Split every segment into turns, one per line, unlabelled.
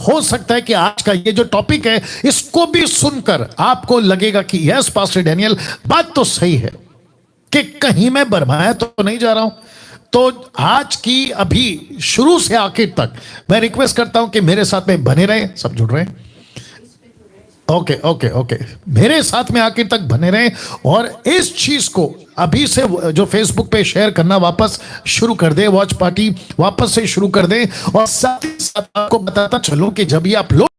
हो सकता है कि आज का ये जो टॉपिक है इसको भी सुनकर आपको लगेगा कि यस पास्टर डैनियल, बात तो सही है कि कहीं मैं बरमाया तो नहीं जा रहा हूं। तो आज की अभी शुरू से आखिर तक मैं रिक्वेस्ट करता हूं कि मेरे साथ में बने रहे। सब जुड़ रहे हैं? ओके ओके ओके, मेरे साथ में आखिर तक बने रहें और इस चीज को अभी से जो फेसबुक पे शेयर करना वापस शुरू कर दे, वॉच पार्टी वापस से शुरू कर दे। और साथ ही साथ आपको बताता चलूं कि जब ये आप लोग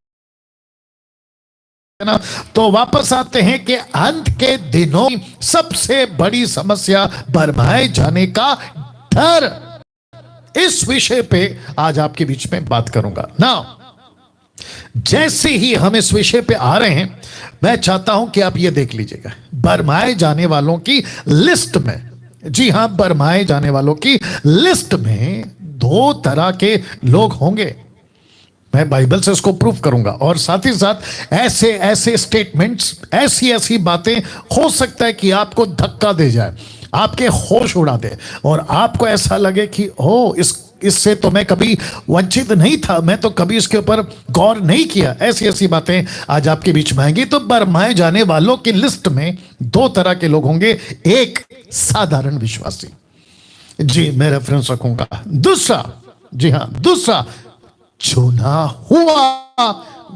ना तो वापस आते हैं कि अंत के दिनों सबसे बड़ी समस्या बरमाए जाने का डर, इस विषय पे आज आपके बीच में बात करूंगा ना। जैसे ही हम इस विषय पे आ रहे हैं, मैं चाहता हूं कि आप ये देख लीजिएगा, बरमाए जाने वालों की लिस्ट में, जी हां, बरमाए जाने वालों की लिस्ट में दो तरह के लोग होंगे। मैं बाइबल से इसको प्रूफ करूंगा और साथ ही साथ ऐसे ऐसे स्टेटमेंट्स, ऐसी ऐसी बातें हो सकता है कि आपको धक्का दे जाए, आपके होश उड़ा दे और आपको ऐसा लगे कि ओ इससे तो मैं कभी वंचित नहीं था, मैं तो कभी इसके ऊपर गौर नहीं किया। ऐसी ऐसी बातें आज आपके बीच में आएंगी। तो बरमाए जाने वालों की लिस्ट में दो तरह के लोग होंगे, एक साधारण विश्वासी, जी मैं रेफरेंस रखूंगा, दूसरा, जी हां दूसरा, चुना हुआ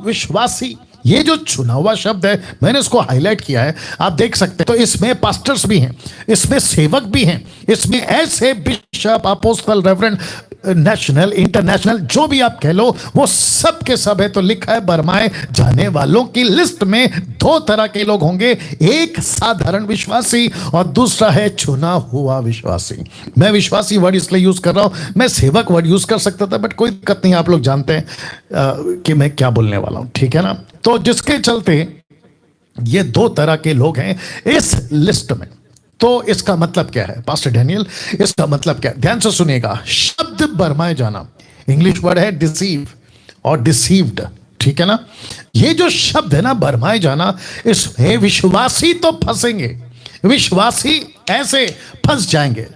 विश्वासी। ये जो चुना हुआ शब्द है मैंने इसको हाईलाइट किया है, आप देख सकते हैं। तो इसमें पास्टर्स भी हैं, इसमें सेवक भी हैं, इसमें ऐसे bishop, apostle, reverend, national, international, जो भी आप कह लो, वो सब के सब है। तो लिखा है बरमाए जाने वालों की लिस्ट में दो तरह के लोग होंगे, एक साधारण विश्वासी और दूसरा है चुना हुआ विश्वासी। मैं विश्वासी वर्ड इसलिए यूज कर रहा हूं, मैं सेवक वर्ड यूज कर सकता था, बट कोई दिक्कत नहीं, आप लोग जानते हैं कि मैं क्या बोलने वाला हूं, ठीक है ना। तो जिसके चलते ये दो तरह के लोग हैं इस लिस्ट में। तो इसका मतलब क्या है पास्टर डैनियल, इसका मतलब क्या है? ध्यान से सुनिएगा। शब्द बरमाए जाना इंग्लिश वर्ड है डिसीव और डिसीव्ड, ठीक है ना। ये जो शब्द है ना बरमाए जाना, इसमें विश्वासी तो फंसेंगे, विश्वासी ऐसे फंस जाएंगे।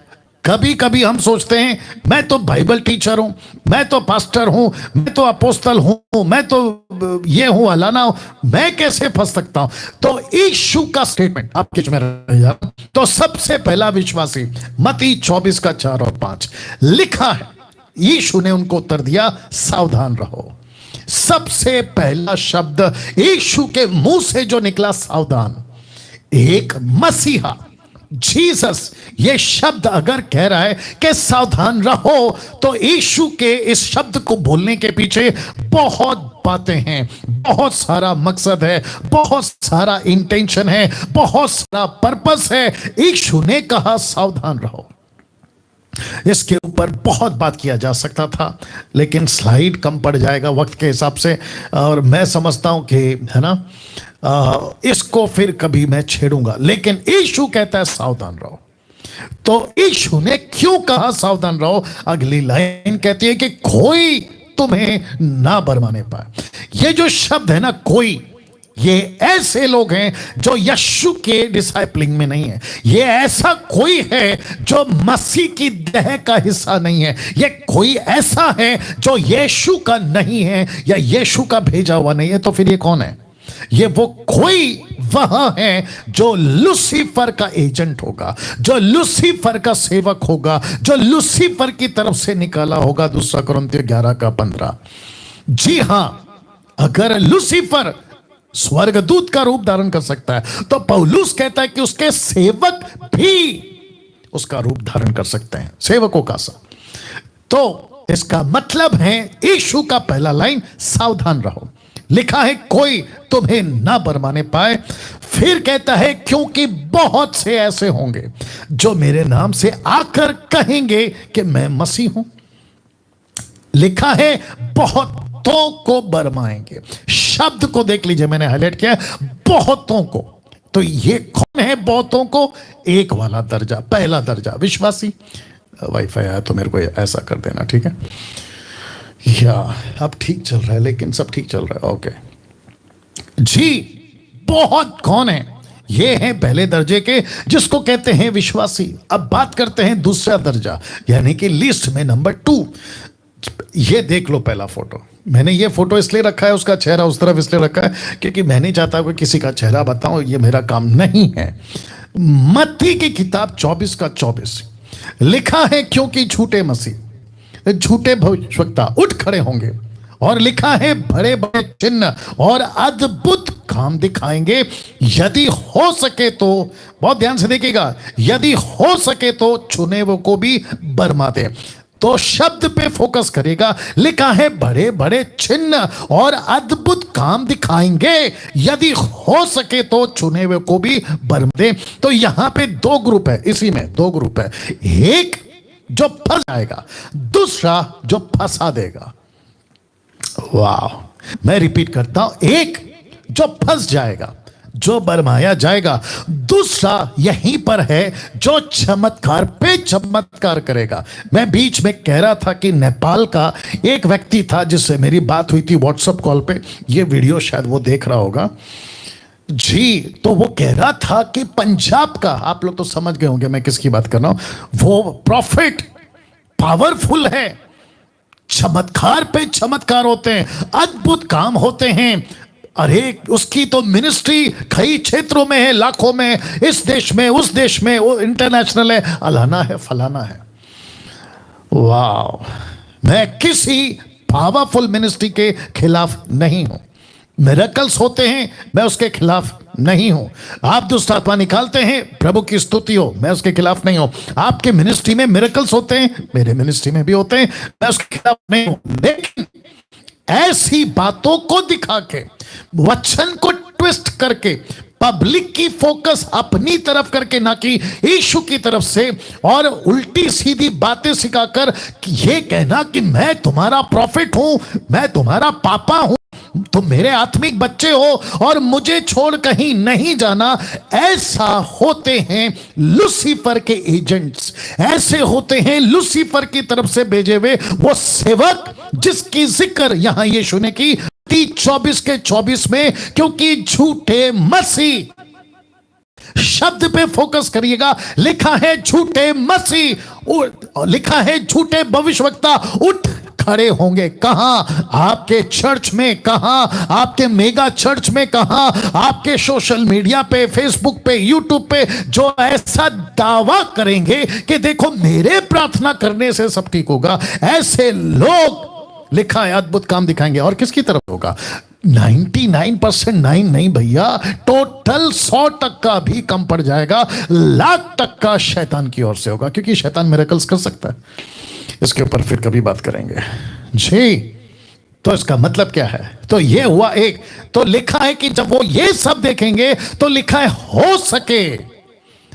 कभी कभी हम सोचते हैं मैं तो बाइबल टीचर हूं, मैं तो पास्टर हूं, मैं तो अपोस्तल हूं, मैं तो ये हूं अलाना हूं, मैं कैसे फंस सकता हूं? तो यीशु का स्टेटमेंट आपके में रहेगा। तो सबसे पहला विश्वासी, मत्ती 24 का 4 और 5 लिखा है, यीशु ने उनको उत्तर दिया, सावधान रहो। सबसे पहला शब्द यीशु के मुंह से जो निकला, सावधान। एक मसीहा, जीसस, ये शब्द अगर कह रहा है कि सावधान रहो, तो यीशु के इस शब्द को बोलने के पीछे बहुत बातें हैं, बहुत सारा मकसद है, बहुत सारा इंटेंशन है, बहुत सारा पर्पस है। यीशु ने कहा सावधान रहो। इसके ऊपर बहुत बात किया जा सकता था, लेकिन स्लाइड कम पड़ जाएगा वक्त के हिसाब से, और मैं समझता हूं कि है ना, इसको फिर कभी मैं छेड़ूंगा। लेकिन यीशु कहता है सावधान रहो। तो यीशु ने क्यों कहा सावधान रहो? अगली लाइन कहती है कि कोई तुम्हें ना बरमाने पाए। ये जो शब्द है ना कोई, ये ऐसे लोग हैं जो यीशु के डिसाइपलिंग में नहीं है। ये ऐसा कोई है जो मसीह की देह का हिस्सा नहीं है। ये कोई ऐसा है जो यीशु का नहीं है या यीशु का भेजा हुआ नहीं है। तो फिर ये कौन है? ये वो कोई वहां है जो लूसीफर का एजेंट होगा, जो लूसीफर का सेवक होगा, जो लूसीफर की तरफ से निकाला होगा। 2 कुरिन्थियों 11 का 15। जी हां, अगर लूसीफर स्वर्गदूत का रूप धारण कर सकता है, तो पौलुस कहता है कि उसके सेवक भी उसका रूप धारण कर सकते हैं, सेवकों का सा। तो इसका मतलब है यीशु का पहला लाइन सावधान रहो। लिखा है कोई तुम्हें ना बरमाने पाए। फिर कहता है क्योंकि बहुत से ऐसे होंगे जो मेरे नाम से आकर कहेंगे कि मैं मसीह हूं। लिखा है बहुतों को बरमाएंगे। शब्द को देख लीजिए, मैंने हाईलाइट किया बहुतों को। तो ये कौन है बहुतों को? एक वाला दर्जा, पहला दर्जा विश्वासी। वाईफाई आया तो मेरे को ऐसा कर देना, ठीक है? या अब ठीक चल रहा है, लेकिन सब ठीक चल रहा है, ओके जी। बहुत कौन है? ये है पहले दर्जे के, जिसको कहते हैं विश्वासी। अब बात करते हैं दूसरा दर्जा, यानी कि लिस्ट में नंबर 2। ये देख लो पहला फोटो, मैंने ये फोटो इसलिए रखा है, उसका चेहरा उस तरफ इसलिए रखा है क्योंकि मैं नहीं चाहता कोई किसी का चेहरा बताऊं, ये मेरा काम नहीं है। मत्ती की किताब 24 का 24 लिखा है, क्योंकि झूठे मसीह, झूठे भविष्यवक्ता उठ खड़े होंगे, और लिखा है बड़े बड़े चिन्ह और अद्भुत काम दिखाएंगे, यदि हो सके तो, बहुत ध्यान से देखिएगा, यदि हो सके तो चुने वो को भी बरमा दे। तो शब्द पे फोकस करेगा, लिखा है बड़े बड़े चिन्ह और अद्भुत काम दिखाएंगे, यदि हो सके तो चुने हुए को भी बरम दे। तो यहां पे दो ग्रुप है, इसी में दो ग्रुप है, एक जो फंस जाएगा, दूसरा जो फंसा देगा। वाह, मैं रिपीट करता हूं, एक जो फंस जाएगा, जो बरमाया जाएगा, दूसरा यहीं पर है जो चमत्कार पे चमत्कार करेगा। मैं बीच में कह रहा था कि नेपाल का एक व्यक्ति था जिससे मेरी बात हुई थी व्हाट्सएप कॉल पे, ये वीडियो शायद वो देख रहा होगा जी। तो वो कह रहा था कि पंजाब का, आप लोग तो समझ गए होंगे मैं किसकी बात कर रहा हूं, वो प्रॉफिट पावरफुल है, चमत्कार पे चमत्कार होते हैं, अद्भुत काम होते हैं। अरे उसकी तो मिनिस्ट्री कई क्षेत्रों में है, लाखों में, इस देश में, उस देश में, वो इंटरनेशनल है, अलाना है, फलाना है। वाह, मैं किसी पावरफुल मिनिस्ट्री के खिलाफ नहीं हूं, मिरेकल्स होते हैं, मैं उसके खिलाफ नहीं हूं। आप दुष्ट आत्मा निकालते हैं, प्रभु की स्तुति हो, मैं उसके खिलाफ नहीं हूं। आपके मिनिस्ट्री में मिरेकल्स होते हैं, मेरे मिनिस्ट्री में भी होते हैं, मैं उसके खिलाफ नहीं हूं। लेकिन ऐसी बातों को दिखा के, वचन को ट्विस्ट करके, पब्लिक की फोकस अपनी तरफ करके, ना कि यीशु की तरफ से, और उल्टी सीधी बातें सिखाकर ये कहना कि मैं तुम्हारा प्रॉफिट हूं, मैं तुम्हारा पापा हूं, तुम मेरे आत्मिक बच्चे हो और मुझे छोड़ कहीं नहीं जाना। ऐसा होते हैं लूसीफर के एजेंट्स, ऐसे होते हैं लूसीफर की तरफ से भेजे हुए वो सेवक, जिसकी जिक्र यहां यीशु ने की 24 के 24 में, क्योंकि झूठे मसीह, शब्द पे फोकस करिएगा, लिखा है झूठे मसीह, लिखा है झूठे भविष्यवक्ता उठ खड़े होंगे। कहां? आपके चर्च में, कहां? आपके मेगा चर्च में, कहां? आपके सोशल मीडिया पे, फेसबुक पे, यूट्यूब पे, जो ऐसा दावा करेंगे कि देखो मेरे प्रार्थना करने से सब ठीक होगा, ऐसे लोग, लिखा है अद्भुत काम दिखाएंगे। और किसकी तरफ होगा? 99% नहीं भैया, टोटल 100% भी कम पड़ जाएगा, 1,00,000% शैतान की ओर से होगा, क्योंकि शैतान मिरेकल्स कर सकता है। इसके ऊपर फिर कभी बात करेंगे जी। तो इसका मतलब क्या है? तो ये हुआ एक, तो लिखा है कि जब वो ये सब देखेंगे तो लिखा है हो सके,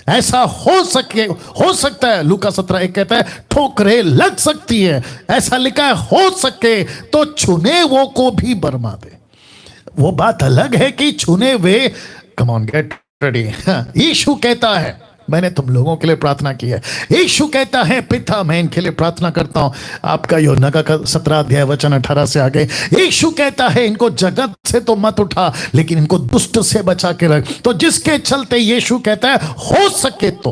ऐसा हो सके, हो सकता है, लूका 17:1 कहता है ठोकरें लग सकती है, ऐसा लिखा है हो सके तो चुने वो को भी बरमा दे। वो बात अलग है कि चुने वे, कम ऑन गेट रेडी। यीशु कहता है मैंने तुम लोगों के लिए प्रार्थना की है, यीशु कहता है पिता मैं इनके लिए प्रार्थना करता हूं, आपका यूहन्ना का 17 अध्याय वचन 18 से आगे। यीशु कहता है इनको जगत से तो मत उठा, लेकिन इनको दुष्ट से बचा के रख। तो जिसके चलते यीशु कहता है हो सके तो,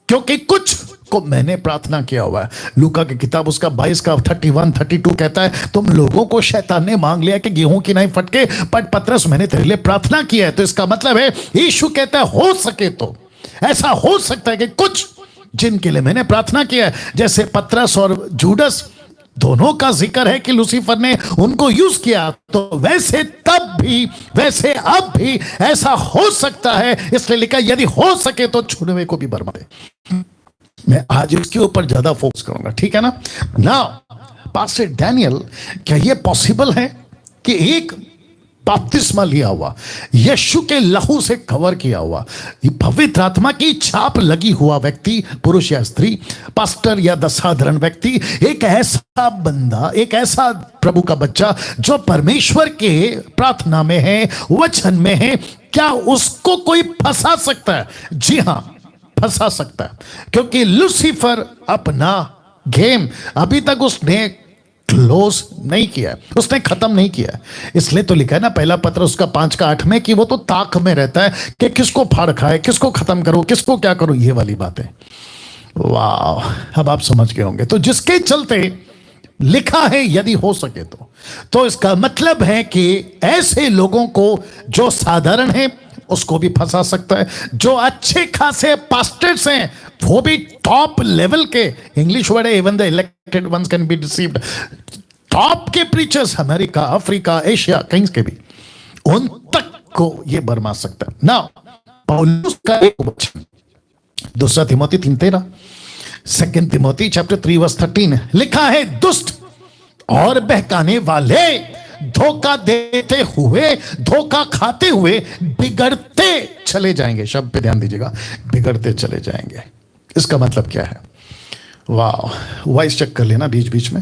क्योंकि कुछ को मैंने प्रार्थना किया हुआ है। लूका की किताब उसका 22 का 31-32 कहता है तुम लोगों को शैतान ने मांग लिया कि गेहूं की नहीं फटके, पर पतरस मैंने तेरे लिए प्रार्थना किया है। तो इसका मतलब है यीशु कहता है हो सके तो, ऐसा हो सकता है कि कुछ जिनके लिए मैंने प्रार्थना किया है, जैसे पतरस और जूडस, दोनों का जिक्र है कि लूसीफर ने उनको यूज किया, तो वैसे तब भी, वैसे अब भी ऐसा हो सकता है। इसलिए लिखा यदि हो सके तो छुड़वे को भी बरमा दे। मैं आज इसके ऊपर ज्यादा फोकस करूंगा, ठीक है ना। नाउ पास्टर डैनियल, क्या यह पॉसिबल है कि एक बपतिस्मा लिया हुआ, यीशु के लहू से कवर किया हुआ, पवित्र आत्मा की छाप लगी हुआ व्यक्ति, पुरुष या स्त्री, पास्टर या साधारण व्यक्ति, एक ऐसा बंदा, एक ऐसा प्रभु का बच्चा जो परमेश्वर के प्रार्थना में है, वचन में है, क्या उसको कोई फंसा सकता है? जी हां, फंसा सकता है, क्योंकि लूसीफर अपना गेम अभी तक उसने क्लोज नहीं किया, उसने खत्म नहीं किया। इसलिए तो लिखा है ना पहला पत्र उसका 5:8 में कि वो तो ताक में रहता है कि किसको फाड़ खाए, किसको खत्म करो, किसको क्या करो, ये वाली बातें। वाह, अब आप समझ गए होंगे। तो जिसके चलते लिखा है यदि हो सके तो इसका मतलब है कि ऐसे लोगों को जो साधारण है उसको भी फंसा सकता है, जो अच्छे खासे पास्टर्स हैं वो भी टॉप लेवल के, इंग्लिश वर्ड है, even the elected ones can be deceived, top के प्रीचर्स अमेरिका, अफ्रीका, एशिया कहीं के भी, उन तक को ये बरमा सकता है ना। पौलुस का एक वचन दूसरा Timothy 3:13, second Timothy chapter 3 verse 13 लिखा है, दुष्ट और बहकाने वाले धोखा देते हुए, धोखा खाते हुए बिगड़ते चले जाएंगे। शब्द पे ध्यान दीजिएगा, बिगड़ते चले जाएंगे। इसका मतलब क्या है? वाह, वॉइस चेक कर लेना बीच बीच में।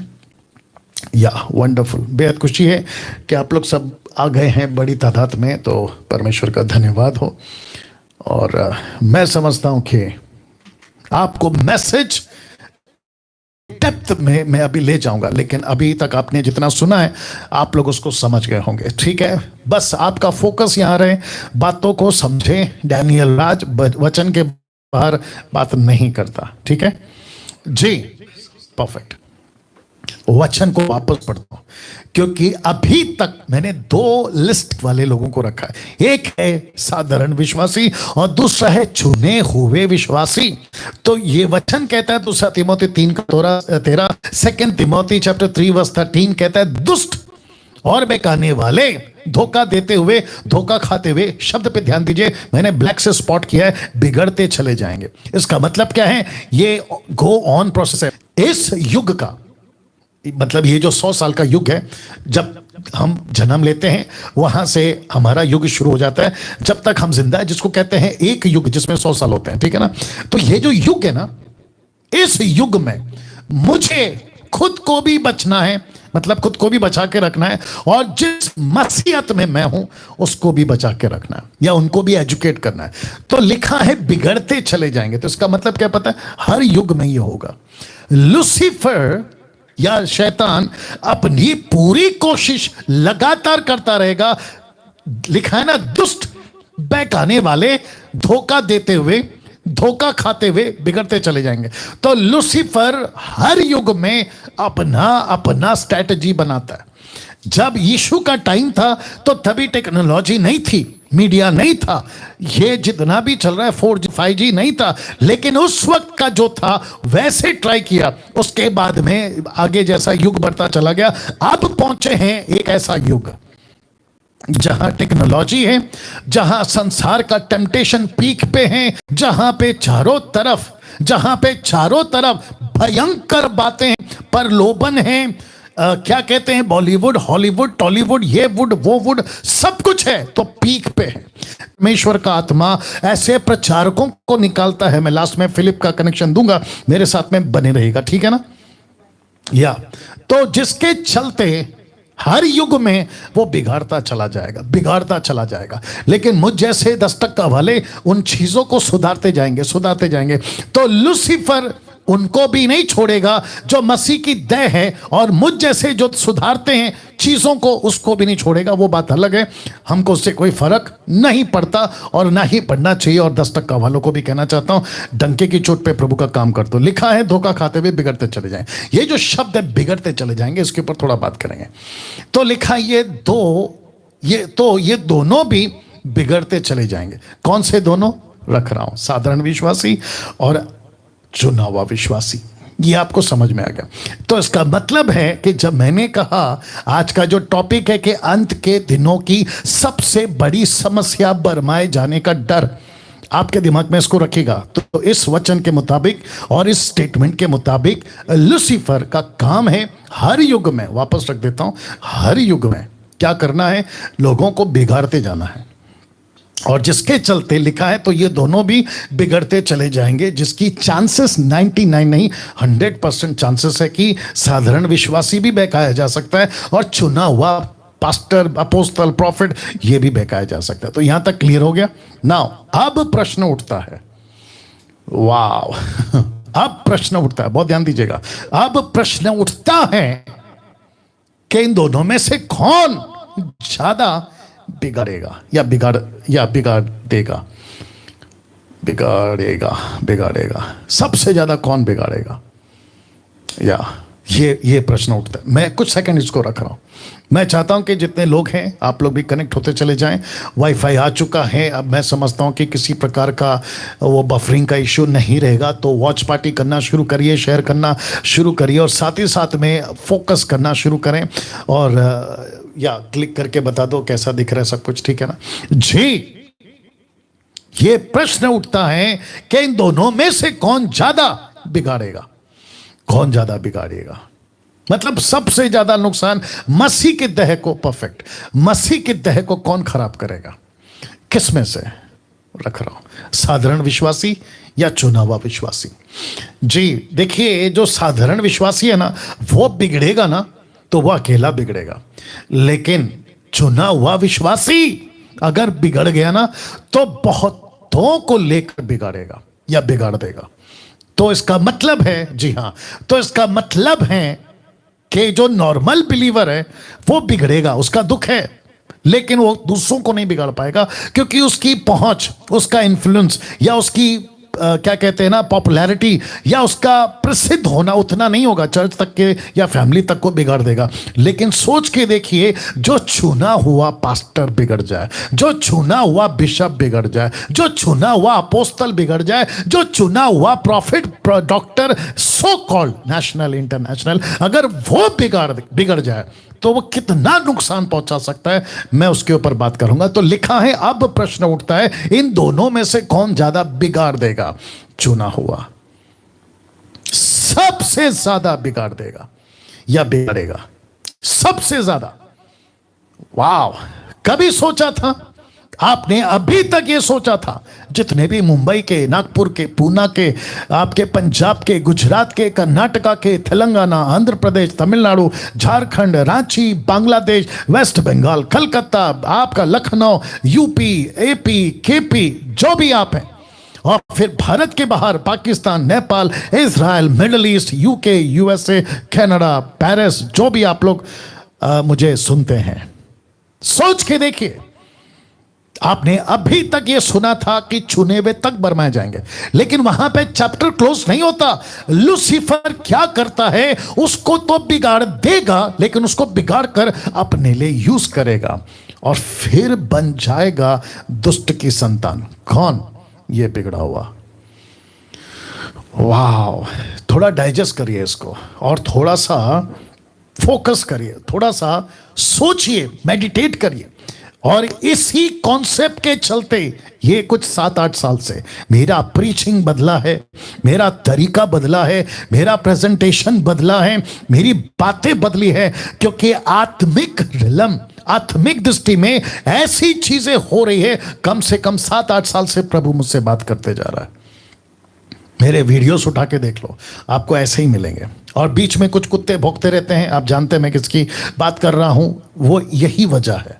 या वंडरफुल, बेहद खुशी है कि आप लोग सब आ गए हैं बड़ी तादाद में, तो परमेश्वर का धन्यवाद हो। और मैं समझता हूं कि आपको मैसेज डेप्थ में मैं अभी ले जाऊंगा, लेकिन अभी तक आपने जितना सुना है आप लोग उसको समझ गए होंगे, ठीक है? बस आपका फोकस यहां रहे, बातों को समझे। डैनियल राज वचन के बाहर बात नहीं करता, ठीक है जी? परफेक्ट। वचन को वापस पढ़ता हूं, क्योंकि अभी तक मैंने दो लिस्ट वाले लोगों को रखा है, एक है साधारण विश्वासी और दूसरा है चुने हुए विश्वासी। तो ये वचन कहता है दूसरा Timothy 3:13, second Timothy chapter 3 verse 13 कहता है, दुष्ट और बेकाने वाले धोखा देते हुए, धोखा खाते हुए, शब्द पे ध्यान दीजिए, मैंने ब्लैक से स्पॉट किया है, बिगड़ते चले जाएंगे। इसका मतलब क्या है? ये गो ऑन प्रोसेस है। इस युग का मतलब ये जो 100 साल का युग है, जब हम जन्म लेते हैं वहां से हमारा युग शुरू हो जाता है, जब तक हम जिंदा है, जिसको कहते हैं एक युग, जिसमें 100 साल होते हैं, ठीक है ना? तो ये जो युग है ना, इस युग में मुझे खुद को भी बचना है, मतलब खुद को भी बचा के रखना है, और जिस मसीहत में मैं हूं उसको भी बचा के रखना है, या उनको भी एजुकेट करना है। तो लिखा है बिगड़ते चले जाएंगे, तो इसका मतलब क्या पता है? हर युग में ये होगा। लूसीफर या शैतान अपनी पूरी कोशिश लगातार करता रहेगा। लिखा है ना, दुष्ट बहकाने वाले धोखा देते हुए, धोखा खाते हुए बिगड़ते चले जाएंगे। तो लूसीफर हर युग में अपना अपना स्ट्रैटेजी बनाता है। जब यीशु का टाइम था तो तभी टेक्नोलॉजी नहीं थी, मीडिया नहीं था, ये जितना भी चल रहा है 4G 5G नहीं था, लेकिन उस वक्त का जो था वैसे ट्राई किया। उसके बाद में आगे जैसा युग बढ़ता चला गया, अब पहुंचे हैं एक ऐसा युग जहां टेक्नोलॉजी है, जहां संसार का टेम्पटेशन पीक पे है, जहां पे चारों तरफ भयंकर बातें, प्रलोभन है, क्या कहते हैं, बॉलीवुड, हॉलीवुड, टॉलीवुड, ये वुड, वो वुड, सब कुछ है, तो पीक पे है। परमेश्वर का आत्मा ऐसे प्रचारकों को निकालता है। मैं लास्ट में फिलिप का कनेक्शन दूंगा, मेरे साथ में बने रहेगा, ठीक है ना? या तो जिसके चलते हर युग में वो बिगाड़ता चला जाएगा, लेकिन मुझ जैसे दस्तक वाले उन चीजों को सुधारते जाएंगे। तो लूसीफर उनको भी नहीं छोड़ेगा जो मसीह की दया है, और मुझ जैसे जो सुधारते हैं चीजों को, उसको भी नहीं छोड़ेगा। वो बात अलग है, हमको उससे कोई फर्क नहीं पड़ता और ना ही पड़ना चाहिए। और दस्तक का वालों को भी कहना चाहता हूं, डंके की चोट पे प्रभु का काम कर दो। लिखा है धोखा खाते हुए बिगड़ते चले जाएं। ये जो शब्द है बिगड़ते चले जाएंगे, इसके ऊपर थोड़ा बात करेंगे। तो लिखा ये दोनों भी बिगड़ते चले जाएंगे। कौन से दोनों रख रहा हूं? साधारण विश्वासी और चुना हुआ विश्वासी। ये आपको समझ में आ गया? तो इसका मतलब है कि जब मैंने कहा आज का जो टॉपिक है कि अंत के दिनों की सबसे बड़ी समस्या बरमाए जाने का डर, आपके दिमाग में इसको रखिएगा। तो इस वचन के मुताबिक और इस स्टेटमेंट के मुताबिक लूसीफर का काम है हर युग में, वापस रख देता हूं, हर युग में क्या करना है? लोगों को बिगाड़ते जाना है। और जिसके चलते लिखा है तो ये दोनों भी बिगड़ते चले जाएंगे, जिसकी चांसेस 99 नहीं 100% चांसेस है कि साधारण विश्वासी भी बहकाया जा सकता है, और चुना हुआ पास्टर, अपोस्तल, प्रॉफिट, ये भी बहकाया जा सकता है। तो यहां तक क्लियर हो गया? नाउ अब प्रश्न उठता है, वाव अब प्रश्न उठता है, बहुत ध्यान दीजिएगा। अब प्रश्न उठता है कि इन दोनों में से कौन ज्यादा बिगाड़ेगा या बिगाड़ देगा? बिगाड़ेगा। सबसे ज्यादा कौन बिगाड़ेगा? या ये प्रश्न उठता है। मैं कुछ सेकंड इसको रख रहा हूं। मैं चाहता हूं कि जितने लोग हैं आप लोग भी कनेक्ट होते चले जाएं। वाईफाई आ चुका है, अब मैं समझता हूं कि किसी प्रकार का वो बफरिंग का इश्यू नहीं रहेगा। तो वॉच पार्टी करना शुरू करिए, शेयर करना शुरू करिए और साथ ही साथ में फोकस करना शुरू करें। और या क्लिक करके बता दो कैसा दिख रहा है सब कुछ, ठीक है ना जी। ये प्रश्न उठता है कि इन दोनों में से कौन ज्यादा बिगाड़ेगा, कौन ज्यादा बिगाड़ेगा। मतलब सबसे ज्यादा नुकसान मसीह के देह को, परफेक्ट मसीह के देह को कौन खराब करेगा, किस में से रख रहा हूं, साधारण विश्वासी या चुना हुआ विश्वासी। जी देखिए, जो साधारण विश्वासी है ना वो बिगड़ेगा ना तो वो अकेला बिगड़ेगा, लेकिन चुना हुआ विश्वासी अगर बिगड़ गया ना तो बहुतों को लेकर बिगाड़ेगा या बिगाड़ देगा। तो इसका मतलब है, जी हां, तो इसका मतलब है कि जो नॉर्मल बिलीवर है वो बिगड़ेगा, उसका दुख है, लेकिन वो दूसरों को नहीं बिगाड़ पाएगा क्योंकि उसकी पहुंच, उसका इन्फ्लुएंस या उसकी क्या कहते हैं ना, पॉपुलैरिटी या उसका प्रसिद्ध होना उतना नहीं होगा, चर्च तक के या फैमिली तक को बिगाड़ देगा। लेकिन सोच के देखिए, जो चुना हुआ पास्टर बिगड़ जाए, जो चुना हुआ बिशप बिगड़ जाए, जो चुना हुआ अपोस्तल बिगड़ जाए, जो चुना हुआ profit, doctor, so called national international, अगर वो बिगड़ जाए तो वो कितना नुकसान पहुंचा सकता है, मैं उसके ऊपर बात करूंगा। तो लिखा है, अब प्रश्न उठता है इन दोनों में से कौन ज्यादा बिगाड़ देगा। चुना हुआ सबसे ज्यादा बिगाड़ देगा या बिगाड़ेगा सबसे ज्यादा। वाह, कभी सोचा था आपने, अभी तक ये सोचा था, जितने भी मुंबई के, नागपुर के, पूना के, आपके पंजाब के, गुजरात के, कर्नाटका के, तेलंगाना, आंध्र प्रदेश, तमिलनाडु, झारखंड, रांची, बांग्लादेश, वेस्ट बंगाल, कलकत्ता, आपका लखनऊ, यूपी, एपी, केपी, जो भी आप हैं, और फिर भारत के बाहर Pakistan, Nepal, Israel, middle east, UK, USA, Canada, Paris, जो भी आप लोग मुझे सुनते हैं, सोच के देखिए, आपने अभी तक यह सुना था कि चुने हुए तक बरमाए जाएंगे, लेकिन वहां पे चैप्टर क्लोज नहीं होता। लूसीफर क्या करता है, उसको तो बिगाड़ देगा, लेकिन उसको बिगाड़ कर अपने लिए यूज करेगा और फिर बन जाएगा दुष्ट की संतान। कौन? ये बिगड़ा हुआ। वाह, थोड़ा डाइजेस्ट करिए इसको और थोड़ा सा फोकस करिए, थोड़ा सा सोचिए, मेडिटेट करिए। और इसी कॉन्सेप्ट के चलते ये कुछ 7-8 साल से मेरा प्रीचिंग बदला है, मेरा तरीका बदला है, मेरा प्रेजेंटेशन बदला है, मेरी बातें बदली है, क्योंकि आत्मिक रिलम, आत्मिक दृष्टि में ऐसी चीजें हो रही है। कम से कम 7-8 साल से प्रभु मुझसे बात करते जा रहा है। मेरे वीडियोस उठा के देख लो, आपको ऐसे ही मिलेंगे। और बीच में कुछ कुत्ते भौंकते रहते हैं, आप जानते हैं मैं किसकी बात कर रहा हूं। वो यही वजह है,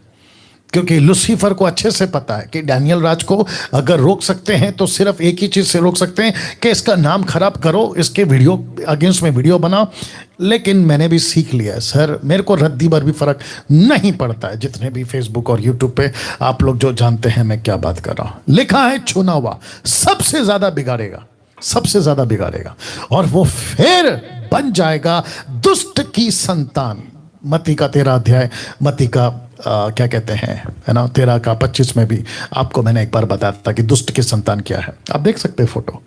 क्योंकि लूसीफर को अच्छे से पता है कि डैनियल राज को अगर रोक सकते हैं तो सिर्फ एक ही चीज से रोक सकते हैं कि इसका नाम खराब करो, इसके वीडियो अगेंस्ट में वीडियो बनाओ। लेकिन मैंने भी सीख लिया है सर, मेरे को रद्दी भर भी फर्क नहीं पड़ता है। जितने भी फेसबुक और यूट्यूब पे आप लोग जो जानते हैं मैं क्या बात कर रहा हूं। लिखा है चुना हुआ सबसे ज्यादा बिगाड़ेगा, सबसे ज्यादा बिगाड़ेगा, और वो फिर बन जाएगा दुष्ट की संतान। मत्ती का 13 अध्याय, मत्ती का क्या कहते हैं, है ना, 13 का 25 में भी आपको मैंने एक बार बताया था कि दुष्ट की संतान क्या है। आप देख सकते हैं फोटो,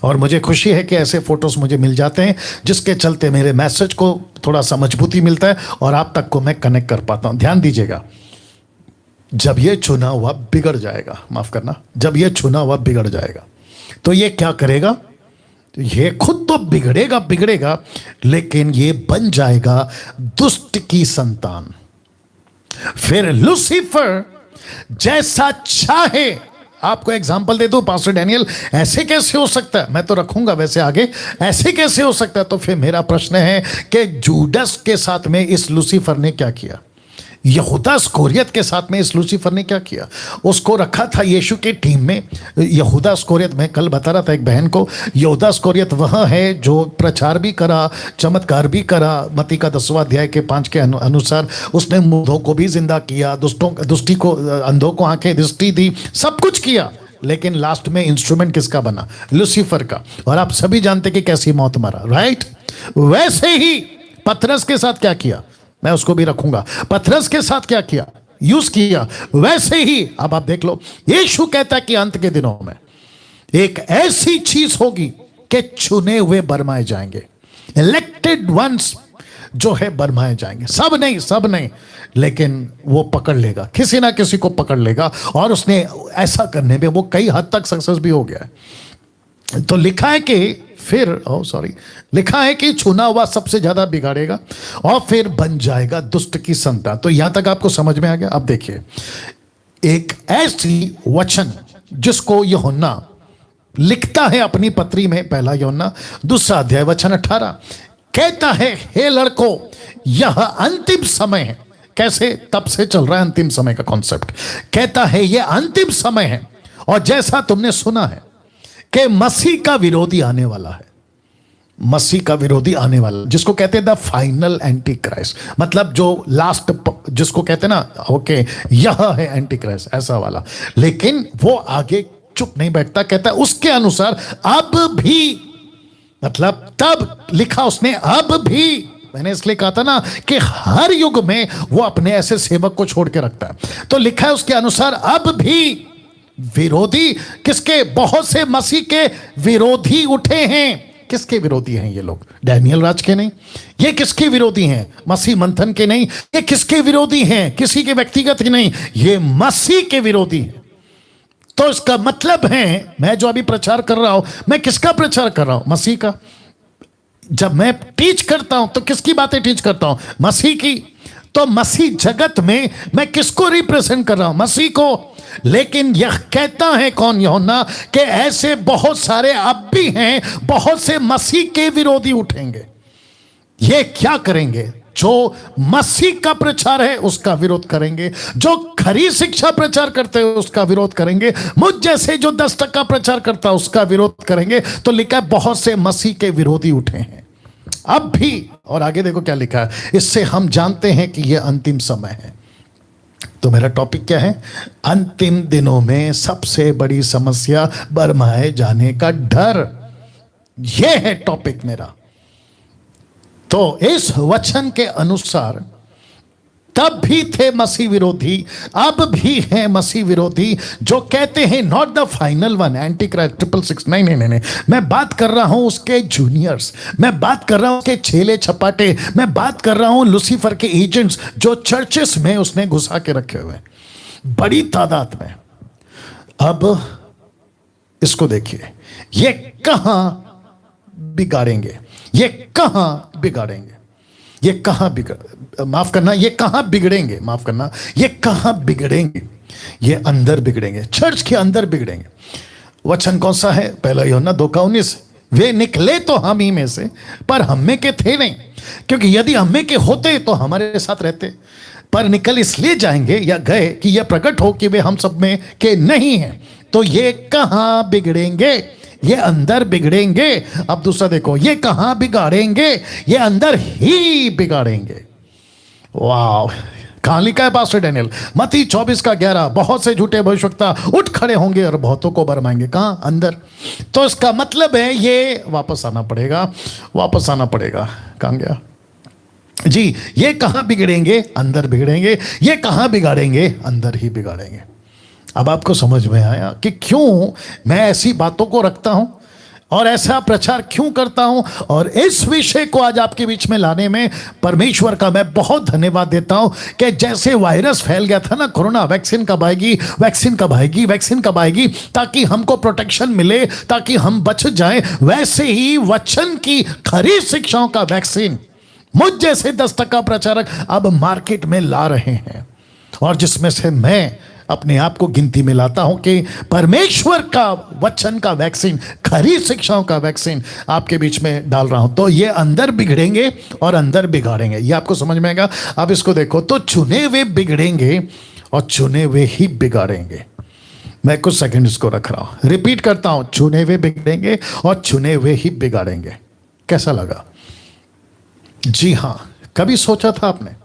और मुझे खुशी है कि ऐसे फोटोज मुझे मिल जाते हैं जिसके चलते मेरे मैसेज को थोड़ा सा मजबूती मिलता है और आप तक को मैं कनेक्ट कर पाता हूं। ध्यान दीजिएगा, जब ये चुना हुआ बिगड़ जाएगा, माफ करना, जब ये चुना हुआ बिगड़ जाएगा तो ये क्या करेगा, ये खुद तो बिगड़ेगा बिगड़ेगा, लेकिन ये बन जाएगा दुष्ट की संतान। फिर लूसीफर जैसा चाहे, आपको एग्जांपल दे दूं पास्टर डैनियल, ऐसे कैसे हो सकता है, मैं तो रखूंगा वैसे आगे, ऐसे कैसे हो सकता है। तो फिर मेरा प्रश्न है कि जूडस के साथ में इस लूसीफर ने क्या किया, यहूदा स्कोरियत के साथ में इस लूसीफर ने क्या किया। उसको रखा था यीशु के टीम में। यहूदा स्कोरियत, मैं कल बता रहा था एक बहन को, यहूदा स्कोरियत वह है जो प्रचार भी करा, चमत्कार भी करा। मत्ती का 10वां अध्याय के 5 के अनुसार उसने मुर्दों को भी जिंदा किया, दुष्टों को, अंधों को आंखें दृष्टि दी, सब कुछ किया, लेकिन लास्ट में इंस्ट्रूमेंट किसका बना, लूसीफर का। और आप सभी जानते कि कैसी मौत मरा, राइट। वैसे ही पतरस के साथ क्या किया, मैं उसको भी रखूंगा। पतरस के साथ क्या किया, यूज किया, वैसे ही अब आप देख लो। यीशु कहता है कि अंत के दिनों में एक ऐसी चीज होगी कि चुने हुए बरमाए जाएंगे, इलेक्टेड वंस जो है बरमाए जाएंगे। सब नहीं, सब नहीं, लेकिन वो पकड़ लेगा, किसी ना किसी को पकड़ लेगा। और उसने ऐसा करने में वो कई हद तक सक्सेस भी हो गया है। तो लिखा है कि फिर लिखा है कि चुना हुआ सबसे ज्यादा बिगाड़ेगा और फिर बन जाएगा दुष्ट की संतान। तो यहां तक आपको समझ में आ गया। अब देखिए, एक ऐसी वचन जिसको यूहन्ना लिखता है अपनी पत्री में, पहला यूहन्ना 2 अध्याय वचन 18, कहता है, हे लड़कों, यह अंतिम समय है। कैसे, तब से चल रहा है अंतिम समय का कॉन्सेप्ट। कहता है यह अंतिम समय है, और जैसा तुमने सुना है कि मसीह का विरोधी आने वाला है। मसीह का विरोधी आने वाला, जिसको कहते हैं द फाइनल एंटी क्राइस्ट, मतलब जो लास्ट, जिसको कहते हैं ना, ओके, यह है एंटी क्राइस्ट, ऐसा वाला। लेकिन वो आगे चुप नहीं बैठता, कहता है उसके अनुसार अब भी, मतलब तब लिखा उसने, अब भी, मैंने इसलिए कहा था ना कि हर युग में वो अपने ऐसे सेवक को छोड़ के रखता है। तो लिखा है उसके अनुसार अब भी विरोधी, किसके, बहुत से मसीह के विरोधी उठे हैं। किसके विरोधी हैं ये लोग, डैनियल राज के नहीं। ये किसके विरोधी हैं, मसीह मंथन के नहीं। ये किसके विरोधी हैं, किसी के व्यक्तिगत के नहीं, ये मसीह के विरोधी हैं। तो इसका मतलब है, मैं जो अभी प्रचार कर रहा हूं, मैं किसका प्रचार कर रहा हूं, मसीह का। जब मैं टीच करता हूं तो किसकी बातें टीच करता हूं, मसीह की। तो मसीह जगत में मैं किसको रिप्रेजेंट कर रहा हूं, मसीह को। लेकिन यह कहता है कौन, यूहन्ना, कि ऐसे बहुत सारे अब भी हैं, बहुत से मसीह के विरोधी उठेंगे। ये क्या करेंगे, जो मसीह का प्रचार है उसका विरोध करेंगे, जो खरी शिक्षा प्रचार करते हैं उसका विरोध करेंगे, मुझ जैसे जो 10% प्रचार करता है उसका विरोध करेंगे। तो लिखा है बहुत से मसीह के विरोधी उठे हैं अब भी। और आगे देखो क्या लिखा है, इससे हम जानते हैं कि यह अंतिम समय है। तो मेरा टॉपिक क्या है, अंतिम दिनों में सबसे बड़ी समस्या बरमाए जाने का डर। यह है टॉपिक मेरा। तो इस वचन के अनुसार तब भी थे मसीह विरोधी, अब भी हैं मसीह विरोधी, जो कहते हैं not the final one, anti Christ 666, नहीं, मैं बात कर रहा हूं उसके जूनियर्स, मैं बात कर रहा हूं उसके छेले छपाटे, मैं बात कर रहा हूं लूसीफर के एजेंट्स जो चर्चेस में उसने घुसा के रखे हुए बड़ी तादाद में। अब इसको देखिए, ये कहां बिगाड़ेंगे, ये कहां बिगाड़ेंगे, ये कहां माफ करना, ये कहां बिगड़ेंगे, माफ करना, ये कहां बिगड़ेंगे, ये अंदर बिगड़ेंगे, चर्च के अंदर बिगड़ेंगे। वचन कौन सा है, पहला यूहन्ना 2:19, वे निकले तो हम ही में से, पर हम में के थे नहीं, क्योंकि यदि हम में के होते तो हमारे साथ रहते, पर निकल इसलिए जाएंगे या गए कि यह प्रकट हो कि वे हम सब में के नहीं हैं। तो ये कहां बिगड़ेंगे, ये अंदर बिगड़ेंगे। अब दूसरा देखो, ये कहां बिगाड़ेंगे, ये अंदर ही बिगाड़ेंगे। वाह, कहां लिखा है पास्टर डैनियल, मत्ती 24:11, बहुत से झूठे भविष्यवक्ता उठ खड़े होंगे और बहुतों को भरमाएंगे। कहां, अंदर। तो इसका मतलब है ये वापस आना पड़ेगा, वापस आना पड़ेगा। कहां गया जी, ये कहां बिगड़ेंगे, अंदर बिगड़ेंगे। ये कहां बिगाड़ेंगे, अंदर ही बिगाड़ेंगे। अब आपको समझ में आया कि क्यों मैं ऐसी बातों को रखता हूं और ऐसा प्रचार क्यों करता हूं। और इस विषय को आज आपके बीच में लाने में परमेश्वर का मैं बहुत धन्यवाद देता हूं कि जैसे वायरस फैल गया था ना, कोरोना, वैक्सीन कब आएगी, वैक्सीन कब आएगी, वैक्सीन कब आएगी, ताकि हमको प्रोटेक्शन मिले, ताकि हम बच जाएं, वैसे ही वचन की खरी शिक्षाओं का वैक्सीन मुझ जैसे 10% प्रचारक अब मार्केट में ला रहे हैं, और जिसमें से मैं अपने आप को गिनती में लाता हूं कि परमेश्वर का वचन का वैक्सीन, खरी शिक्षाओं का वैक्सीन आपके बीच में डाल रहा हूं। तो ये अंदर बिगड़ेंगे और अंदर बिगाड़ेंगे, ये आपको समझ में आएगा। अब इसको देखो, तो चुने हुए बिगड़ेंगे और चुने हुए ही बिगाड़ेंगे। मैं कुछ सेकंड इसको रख रहा हूं, रिपीट करता हूं, चुने हुए बिगड़ेंगे और चुने हुए ही बिगाड़ेंगे। कैसा लगा? जी हां, कभी सोचा था आपने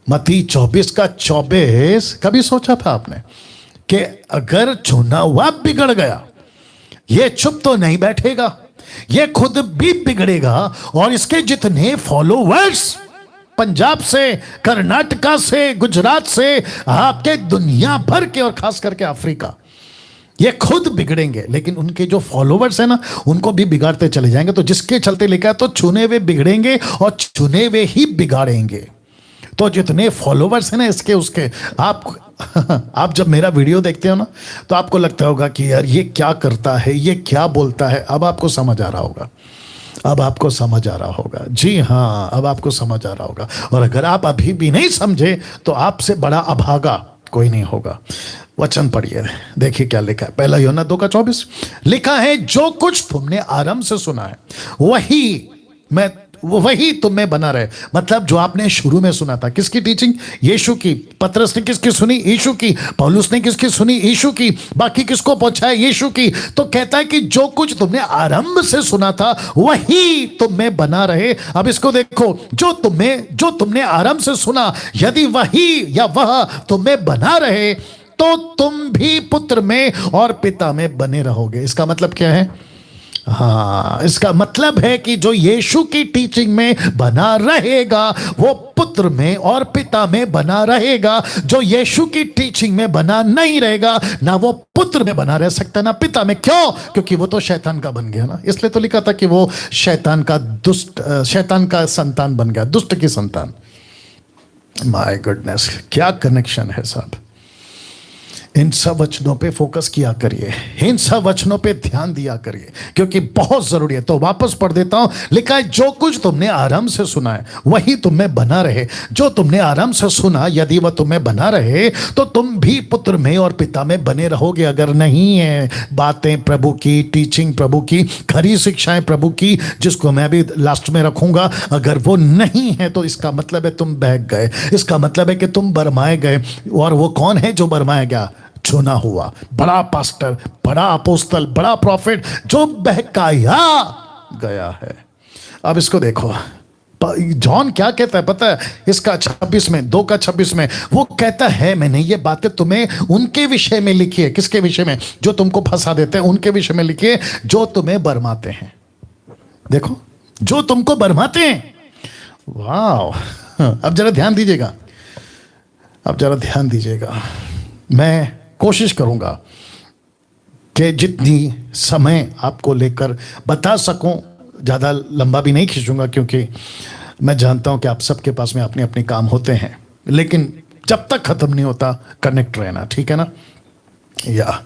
मत्ती 24:24, कभी सोचा था आपने कि अगर चुना हुआ बिगड़ गया, ये चुप तो नहीं बैठेगा, ये खुद भी बिगड़ेगा और इसके जितने फॉलोवर्स पंजाब से, कर्नाटका से, गुजरात से, आपके दुनिया भर के और खास करके अफ्रीका, ये खुद बिगड़ेंगे, लेकिन उनके जो फॉलोवर्स है ना उनको भी बिगाड़ते चले जाएंगे। तो जिसके चलते लिखा है तो चुने हुए बिगड़ेंगे और चुने हुए ही बिगाड़ेंगे। तो जितने फॉलोवर्स हैं ना इसके उसके, आप जब मेरा वीडियो देखते हो ना तो आपको लगता होगा कि यार ये क्या करता है, ये क्या बोलता है। अब आपको समझ आ रहा होगा, अब आपको समझ आ रहा होगा। जी हाँ, अब आपको समझ आ रहा होगा। और अगर आप अभी भी नहीं समझे तो आपसे बड़ा अभागा कोई नहीं होगा। वचन पढ़िए, देखिए क्या लिखा है। पहला यूहन्ना 2:24 लिखा है, जो कुछ तुमने आरंभ से सुना है वही तुम में बना रहे। मतलब जो आपने शुरू में सुना था, किसकी टीचिंग? यीशु की। पतरस ने किसकी सुनी? यीशु की। पौलुस ने किसकी सुनी? यीशु की। बाकी किसको पहुंचाया? यीशु की। तो कहता है कि जो कुछ तुमने आरंभ से सुना था वही तुम में बना रहे। अब इसको देखो, जो तुमने आरंभ से सुना, यदि वही या वह तुम में बना रहे तो तुम भी पुत्र में और पिता में बने रहोगे। इसका मतलब क्या है? हाँ, इसका मतलब है कि जो यीशु की टीचिंग में बना रहेगा वो पुत्र में और पिता में बना रहेगा। जो यीशु की टीचिंग में बना नहीं रहेगा, ना वो पुत्र में बना रह सकता ना पिता में। क्यों? क्योंकि वो तो शैतान का बन गया ना। इसलिए तो लिखा था कि वो शैतान का संतान बन गया, दुष्ट की संतान। माय गुडनेस, क्या कनेक्शन है साहब। इन सब वचनों पे फोकस किया करिए, इन सब वचनों पे ध्यान दिया करिए, क्योंकि बहुत जरूरी है। तो वापस पढ़ देता हूं, लिखा है, जो कुछ तुमने आरंभ से सुना है वही तुम में बना रहे। जो तुमने आरंभ से सुना, यदि वह तुम्हें बना रहे तो तुम भी पुत्र में और पिता में बने रहोगे। अगर नहीं है बातें प्रभु की, टीचिंग प्रभु की, खरी शिक्षाएं प्रभु की, जिसको मैं भी लास्ट में रखूंगा, अगर वो नहीं है तो इसका मतलब है तुम बहक गए, इसका मतलब है कि तुम बरमाए गए। और वो कौन है जो बरमाया गया? चुना हुआ बड़ा पास्टर, बड़ा अपोस्तल, बड़ा प्रॉफिट, जो बहकाया गया है। अब इसको देखो, जॉन क्या कहता है पता है? इसका 2:26 में वो कहता है, मैंने ये बातें तुम्हें उनके विषय में लिखी है। किसके विषय में? जो तुमको फंसा देते हैं, उनके विषय में लिखी है, जो तुम्हें बरमाते हैं। देखो, जो तुमको बरमाते हैं। वाह, अब जरा ध्यान दीजिएगा, अब जरा ध्यान दीजिएगा। मैं कोशिश करूंगा कि जितनी समय आपको लेकर बता सकूं, ज़्यादा लंबा भी नहीं खींचूंगा, क्योंकि मैं जानता हूं कि आप सबके पास में अपने अपने काम होते हैं। लेकिन जब तक ख़त्म नहीं होता कनेक्ट रहना, ठीक है ना? या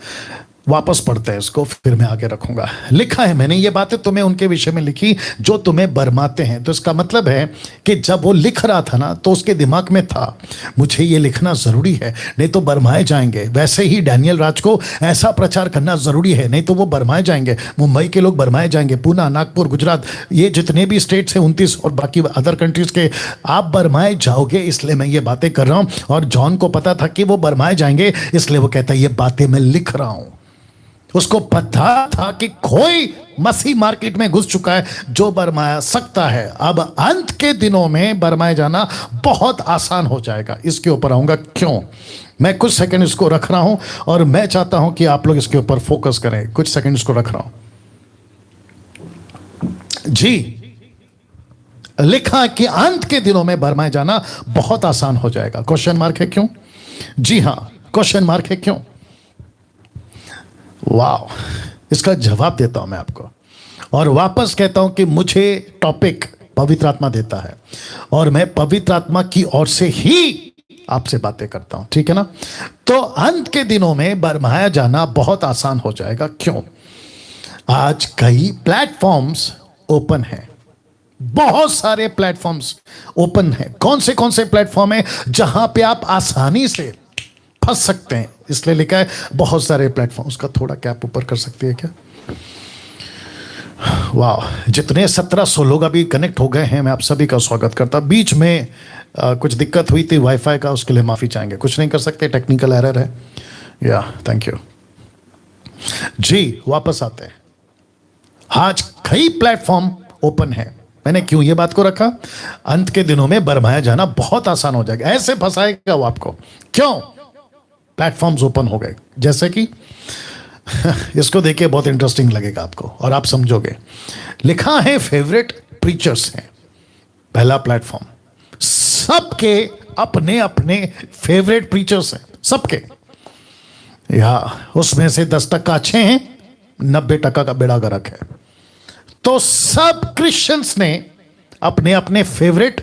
वापस पढ़ते हैं इसको, फिर मैं आगे रखूंगा। लिखा है, मैंने ये बातें तुम्हें उनके विषय में लिखी जो तुम्हें बरमाते हैं। तो इसका मतलब है कि जब वो लिख रहा था ना तो उसके दिमाग में था, मुझे ये लिखना जरूरी है, नहीं तो बरमाए जाएंगे। वैसे ही डैनियल राज को ऐसा प्रचार करना जरूरी है, नहीं तो वो बरमाए जाएंगे। मुंबई के लोग बरमाए जाएंगे, पूना, नागपुर, गुजरात, ये जितने भी स्टेट्स हैं 29 और बाकी अदर कंट्रीज के, आप बरमाए जाओगे। इसलिए मैं ये बातें कर रहा हूं। और जॉन को पता था कि वो बरमाए जाएंगे, इसलिए वो कहता है ये बातें मैं लिख रहा हूं। उसको पता था कि कोई मसीह मार्केट में घुस चुका है जो बरमाया सकता है। अब अंत के दिनों में बरमाए जाना बहुत आसान हो जाएगा। इसके ऊपर आऊंगा क्यों। मैं कुछ सेकंड इसको रख रहा हूं और मैं चाहता हूं कि आप लोग इसके ऊपर फोकस करें। कुछ सेकंड इसको रख रहा हूं। जी, लिखा कि अंत के दिनों में बरमाए जाना बहुत आसान हो जाएगा। क्वेश्चन मार्क है क्यों? जी हां, क्वेश्चन मार्क है क्यों? वाह, इसका जवाब देता हूं मैं आपको। और वापस कहता हूं कि मुझे टॉपिक पवित्र आत्मा देता है और मैं पवित्र आत्मा की ओर से ही आपसे बातें करता हूं, ठीक है ना? तो अंत के दिनों में बरमाया जाना बहुत आसान हो जाएगा। क्यों? आज कई प्लेटफॉर्म्स ओपन हैं, बहुत सारे प्लेटफॉर्म्स ओपन हैं। कौन से प्लेटफॉर्म है जहां पे आप आसानी से फंस सकते हैं? इसलिए लिखा है बहुत सारे प्लेटफॉर्म। उसका थोड़ा कैप ऊपर कर सकती है क्या? वाह, जितने 1700 लोग अभी कनेक्ट हो गए हैं, मैं आप सभी का स्वागत करता। बीच में कुछ दिक्कत हुई थी वाईफाई का, उसके लिए माफी चाहेंगे। कुछ नहीं कर सकते, टेक्निकल एरर है। या थैंक यू जी। वापस आते हैं। आज कई प्लेटफॉर्म ओपन है। मैंने क्यों ये बात को रखा? अंत के दिनों में बरमाया जाना बहुत आसान हो जाएगा। ऐसे फंसाएगा वो आपको। क्यों? प्लेटफॉर्म्स ओपन हो गए। जैसे कि इसको देखिए, बहुत इंटरेस्टिंग लगेगा आपको और आप समझोगे। लिखा है फेवरेट प्रीचर्स हैं, पहला प्लेटफॉर्म। सबके अपने अपने फेवरेट प्रीचर्स हैं, सबके। या उसमें से 10% अच्छे हैं, 90% का बेड़ा गर्क है। तो सब क्रिश्चियंस ने अपने अपने फेवरेट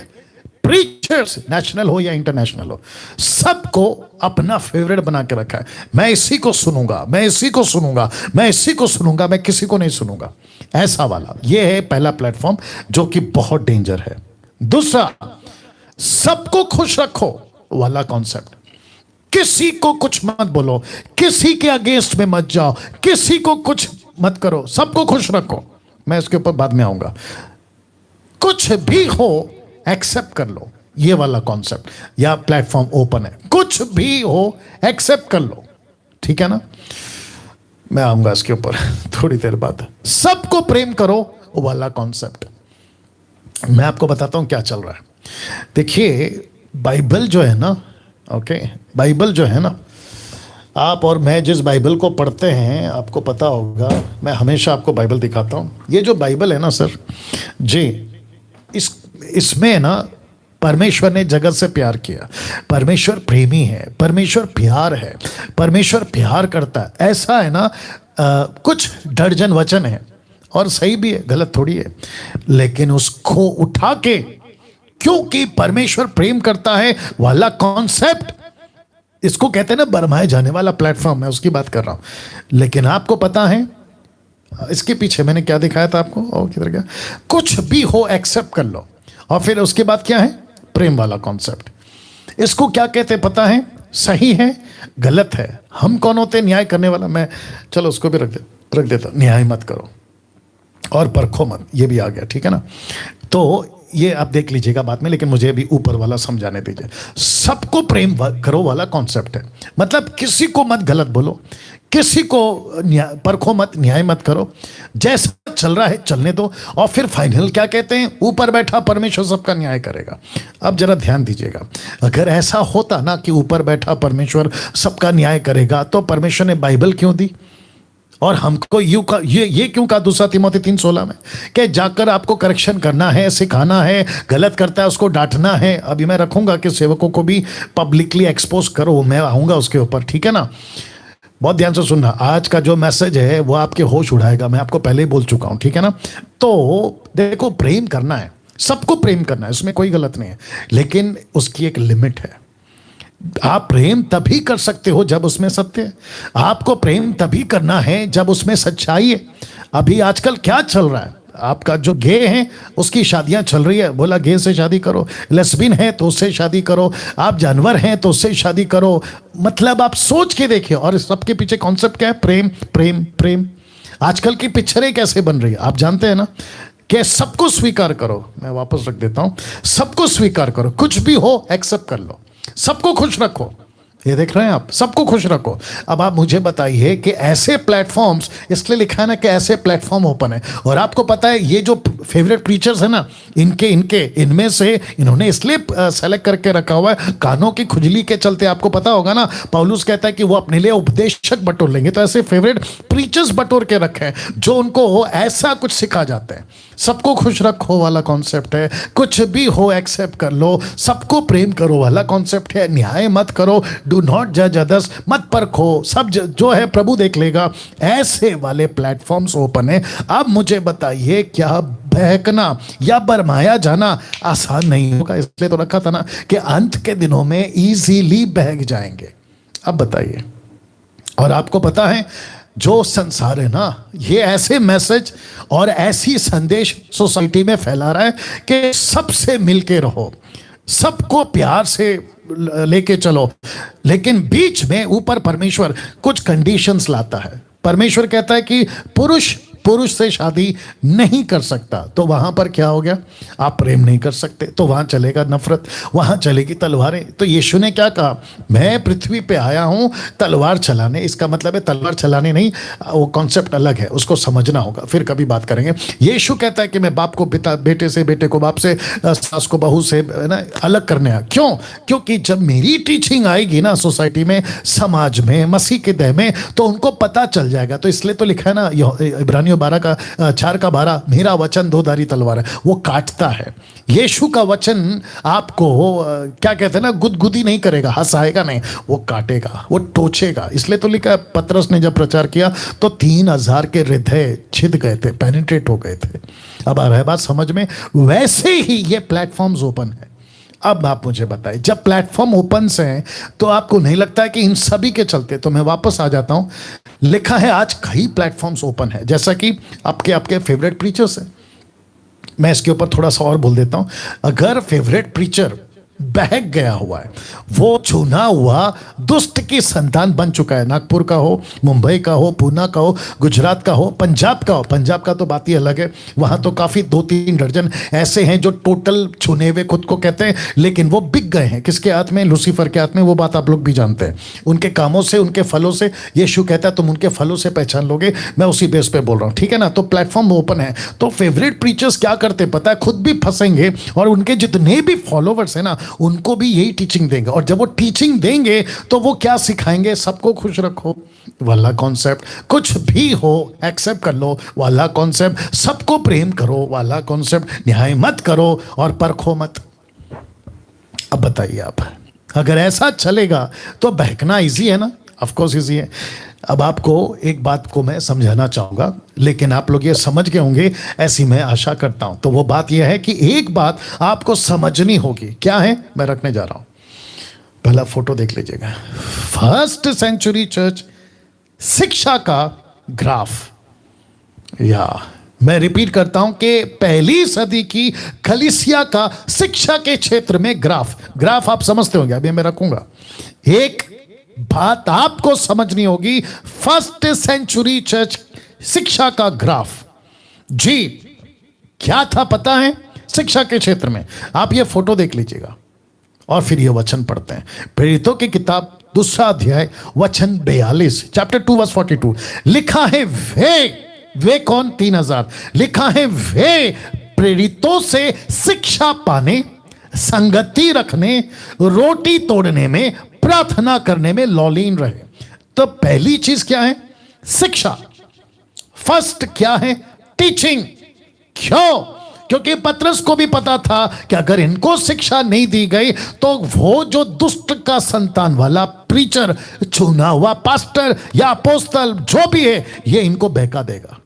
प्रीचर्स, नेशनल हो या इंटरनेशनल हो, सबको अपना फेवरेट बना के रखा है। मैं इसी को सुनूंगा, मैं इसी को सुनूंगा, मैं इसी को सुनूंगा, मैं किसी को नहीं सुनूंगा, ऐसा वाला। ये है पहला प्लेटफॉर्म जो कि बहुत डेंजर है। दूसरा, सबको खुश रखो वाला कॉन्सेप्ट। किसी को कुछ मत बोलो, किसी के अगेंस्ट में मत जाओ, किसी को कुछ मत करो, सबको खुश रखो। मैं इसके ऊपर बाद में आऊंगा। कुछ भी हो एक्सेप्ट कर लो, ये वाला कॉन्सेप्ट या प्लेटफॉर्म ओपन है। कुछ भी हो एक्सेप्ट कर लो, ठीक है ना। मैं आऊंगा इसके ऊपर थोड़ी देर बाद। सबको प्रेम करो वाला कॉन्सेप्ट। मैं आपको बताता हूं क्या चल रहा है। देखिए, बाइबल जो है ना, ओके, बाइबल जो है ना, आप और मैं जिस बाइबल को पढ़ते हैं, आपको पता होगा, मैं हमेशा आपको बाइबल दिखाता हूं। ये जो बाइबल है ना सर जी, इसमें ना परमेश्वर ने जगत से प्यार किया। परमेश्वर प्रेमी है, परमेश्वर प्यार है, परमेश्वर प्यार करता है, ऐसा है ना। कुछ दर्जन वचन है और सही भी है, गलत थोड़ी है। लेकिन उसको उठा के, क्योंकि परमेश्वर प्रेम करता है वाला कॉन्सेप्ट, इसको कहते हैं ना बरमाए जाने वाला प्लेटफॉर्म, मैं उसकी बात कर रहा हूं। लेकिन आपको पता है इसके पीछे मैंने क्या दिखाया था आपको, और किधर गया? कुछ भी हो एक्सेप्ट कर लो। और फिर उसके बाद क्या है? प्रेम वाला कॉन्सेप्ट। इसको क्या कहते हैं पता है? सही है, गलत है। हम कौन होते हैं न्याय करने वाला? मैं चलो उसको भी रख देता। न्याय मत करो और परखो मत, ये भी आ गया, ठीक है ना। तो ये आप देख लीजिएगा बाद में, लेकिन मुझे अभी ऊपर वाला समझाने दीजिए। सबको प्रेम करो वाला कॉन्सेप्ट है, मतलब किसी को मत गलत बोलो, किसी को परखो मत, न्याय मत करो, जैसा चल रहा है चलने दो। और फिर फाइनल क्या कहते हैं? ऊपर बैठा परमेश्वर सबका न्याय करेगा। अब जरा ध्यान दीजिएगा, अगर ऐसा होता ना कि ऊपर बैठा परमेश्वर सबका न्याय करेगा, तो परमेश्वर ने बाइबल क्यों दी? और हमको ये क्यों कहा 2 तीमोथी 3:16 में कि जाकर आपको करेक्शन करना है, सिखाना है, गलत करता है उसको डांटना है। अभी मैं रखूंगा कि सेवकों को भी पब्लिकली एक्सपोज करो, मैं आऊंगा उसके ऊपर, ठीक है ना। बहुत ध्यान से सुनना, आज का जो मैसेज है वो आपके होश उड़ाएगा, मैं आपको पहले ही बोल चुका हूं, ठीक है ना। तो देखो, प्रेम करना है, सबको प्रेम करना है, इसमें कोई गलत नहीं है, लेकिन उसकी एक लिमिट है। आप प्रेम तभी कर सकते हो जब उसमें सत्य है। आपको प्रेम तभी करना है जब उसमें सच्चाई है। अभी आजकल क्या चल रहा है? आपका जो गे है उसकी शादियां चल रही है, बोला गे से शादी करो, लेस्बियन है तो उससे शादी करो, आप जानवर हैं तो उससे शादी करो। मतलब आप सोच के देखिए, और सबके पीछे कॉन्सेप्ट क्या है? प्रेम प्रेम प्रेम। आजकल की पिक्चरें कैसे बन रही है आप जानते हैं ना, कि सबको स्वीकार करो। मैं वापस रख देता हूं, सबको स्वीकार करो, कुछ भी हो एक्सेप्ट कर लो, सबको खुश रखो। ये देख रहे हैं आप, सबको खुश रखो। अब आप मुझे बताइए कि ऐसे प्लेटफॉर्म्स, इसलिए लिखा है ना कि ऐसे प्लेटफॉर्म ओपन है। और आपको पता है ये जो फेवरेट प्रीचर्स है ना, इनमें से इन्होंने इसलिए सेलेक्ट करके रखा हुआ है, कानों की खुजली के चलते। आपको पता होगा ना, पौलुस कहता है कि वो अपने लिए उपदेशक बटोर लेंगे, तो ऐसे फेवरेट प्रीचर्स बटोर के रखे हैं जो उनको ऐसा कुछ सिखा जाते हैं। सबको खुश रखो वाला कॉन्सेप्ट है, कुछ भी हो एक्सेप्ट कर लो, सबको प्रेम करो वाला कॉन्सेप्ट है, न्याय मत करो, डू नॉट जज अदर्स, मत परखो, सब जो है प्रभु देख लेगा। ऐसे वाले प्लेटफॉर्म्स ओपन है। अब मुझे बताइए, क्या बहकना या बरमाया जाना आसान नहीं होगा? इसलिए तो रखा था ना कि अंत के दिनों में इजीली बहक जाएंगे। अब बताइए, और आपको पता है जो संसार है ना, ये ऐसे मैसेज और ऐसी संदेश सोसाइटी में फैला रहा है कि सबसे मिलके रहो, सबको प्यार से लेके चलो, लेकिन बीच में ऊपर परमेश्वर कुछ कंडीशंस लाता है। परमेश्वर कहता है कि पुरुष पुरुष से शादी नहीं कर सकता, तो वहां पर क्या हो गया? आप प्रेम नहीं कर सकते, तो वहां चलेगा नफरत, वहां चलेगी तलवारें। तो यीशु ने क्या कहा? मैं पृथ्वी पे आया हूं तलवार चलाने। इसका मतलब है तलवार चलाने नहीं, वो कॉन्सेप्ट अलग है, उसको समझना होगा, फिर कभी बात करेंगे। यीशु कहता है कि मैं बाप को पिता, बेटे से, बेटे को बाप से, सास को बहू से ना अलग करने आया। क्यों? क्योंकि जब मेरी टीचिंग आएगी ना सोसाइटी में, समाज में, मसीह के देह में, तो उनको पता चल जाएगा। तो इसलिए तो लिखा है ना इब्रानियों 4:12, मेरा वचन दो-धारी तलवार है, वो काटता है। यीशु का वचन आपको क्या कहते हैं ना, गुदगुदी नहीं करेगा, हंसाएगा नहीं, वो काटेगा, वो टोचेगा। इसलिए तो लिखा है, पतरस ने जब प्रचार किया तो 3000 के हृदय छिद गए थे, पेनिट्रेट हो गए थे। अब आ रहा है बात समझ में? वैसे ही ये प्लेटफॉर्म्स ओपन है। अब आप मुझे बताएं, जब प्लेटफॉर्म ओपन से हैं तो आपको नहीं लगता है कि इन सभी के चलते, तो मैं वापस आ जाता हूं, लिखा है आज कई प्लेटफॉर्म्स ओपन है, जैसा कि आपके फेवरेट प्रीचर्स हैं। मैं इसके ऊपर थोड़ा सा और बोल देता हूं। अगर फेवरेट प्रीचर बहक गया हुआ है, वो चुना हुआ दुष्ट की संतान बन चुका है, नागपुर का हो, मुंबई का हो, पूना का हो, गुजरात का हो, पंजाब का हो, पंजाब का तो बात ही अलग है, वहां तो काफी 2-3 दर्जन ऐसे हैं जो टोटल चुने हुए खुद को कहते हैं, लेकिन वो बिक गए हैं। किसके हाथ में? लूसीफर के हाथ में। वो बात आप लोग भी जानते हैं। उनके कामों से, उनके फलों से, यीशु कहता है तुम उनके फलों से पहचान लोगे। मैं उसी बेस पे बोल रहा हूं, ठीक है ना? तो प्लेटफॉर्म ओपन है। तो फेवरेट प्रीचर्स क्या करते पता है? खुद भी फंसेंगे और उनके जितने भी फॉलोवर्स है ना, उनको भी यही टीचिंग देंगे। और जब वो टीचिंग देंगे तो वो क्या सिखाएंगे? सबको खुश रखो वाला कॉन्सेप्ट, कुछ भी हो एक्सेप्ट कर लो वाला कॉन्सेप्ट, सबको प्रेम करो वाला कॉन्सेप्ट, न्याय मत करो और परखो मत। अब बताइए आप, अगर ऐसा चलेगा तो बहकना इजी है ना? ऑफ कोर्स इजी है। अब आपको एक बात को मैं समझाना चाहूंगा, लेकिन आप लोग ये समझ गए होंगे, ऐसी मैं आशा करता हूं। तो वो बात यह है कि एक बात आपको समझनी होगी। क्या है? मैं रखने जा रहा हूं, पहला फोटो देख लीजिएगा। फर्स्ट सेंचुरी चर्च शिक्षा का ग्राफ, या मैं रिपीट करता हूं कि पहली सदी की कलीसिया का शिक्षा के क्षेत्र में ग्राफ आप समझते होंगे। अभी मैं रखूंगा। एक बात आपको समझनी होगी, फर्स्ट सेंचुरी चर्च शिक्षा का ग्राफ जी क्या था पता है? शिक्षा के क्षेत्र में आप ये फोटो देख लीजिएगा और फिर ये वचन पढ़ते हैं। प्रेरितों की किताब 2 अध्याय वचन 42, चैप्टर 2 वर्स 42 लिखा है, वे कौन? 3000 लिखा है, वे प्रेरितों से शिक्षा पाने, संगति रखने, रोटी तोड़ने में, प्रार्थना करने में लौलीन रहे। तो पहली चीज क्या है? शिक्षा। फर्स्ट क्या है? टीचिंग। क्यों? क्योंकि पतरस को भी पता था कि अगर इनको शिक्षा नहीं दी गई तो वो जो दुष्ट का संतान वाला प्रीचर, चुना हुआ पास्टर या अपोस्तल जो भी है, ये इनको बहका देगा,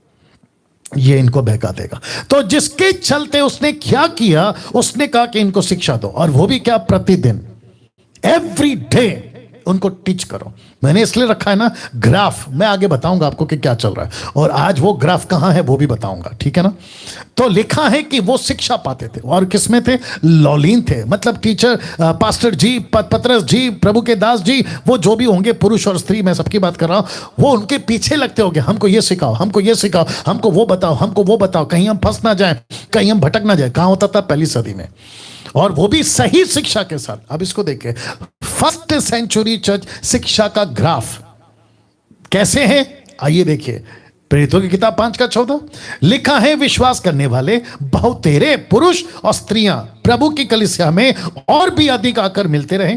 ये इनको बहका देगा। तो जिसके चलते उसने क्या किया? उसने कहा कि इनको शिक्षा दो, और वो भी क्या? प्रतिदिन, एवरी डे उनको टीच करो। मैंने इसलिए रखा है ना ग्राफ, मैं आगे बताऊंगा आपको कि क्या चल रहा है, और आज वो ग्राफ कहां है वो भी बताऊंगा, ठीक है ना? तो लिखा है कि वो शिक्षा पाते थे, और किसमें थे? लौलीन थे। मतलब टीचर, पास्टर जी, पतरस जी, प्रभु के दास जी, वो जो भी होंगे, पुरुष और स्त्री, मैं सबकी बात कर रहा हूं, वो उनके पीछे लगते होंगे, हमको ये सिखाओ, हमको ये सिखाओ, हमको वो बताओ, हमको वो बताओ, कहीं हम फंस ना जाए, कहीं हम भटक ना जाए। कहां होता था? पहली सदी में, और वो भी सही शिक्षा के साथ। अब इसको देखिए, फर्स्ट सेंचुरी चर्च शिक्षा का ग्राफ कैसे है? आइए देखिए। प्रेरितों की किताब 5:14 लिखा है, विश्वास करने वाले बहुतेरे पुरुष और स्त्रियां प्रभु की कलीसिया में और भी अधिक आकर मिलते रहे।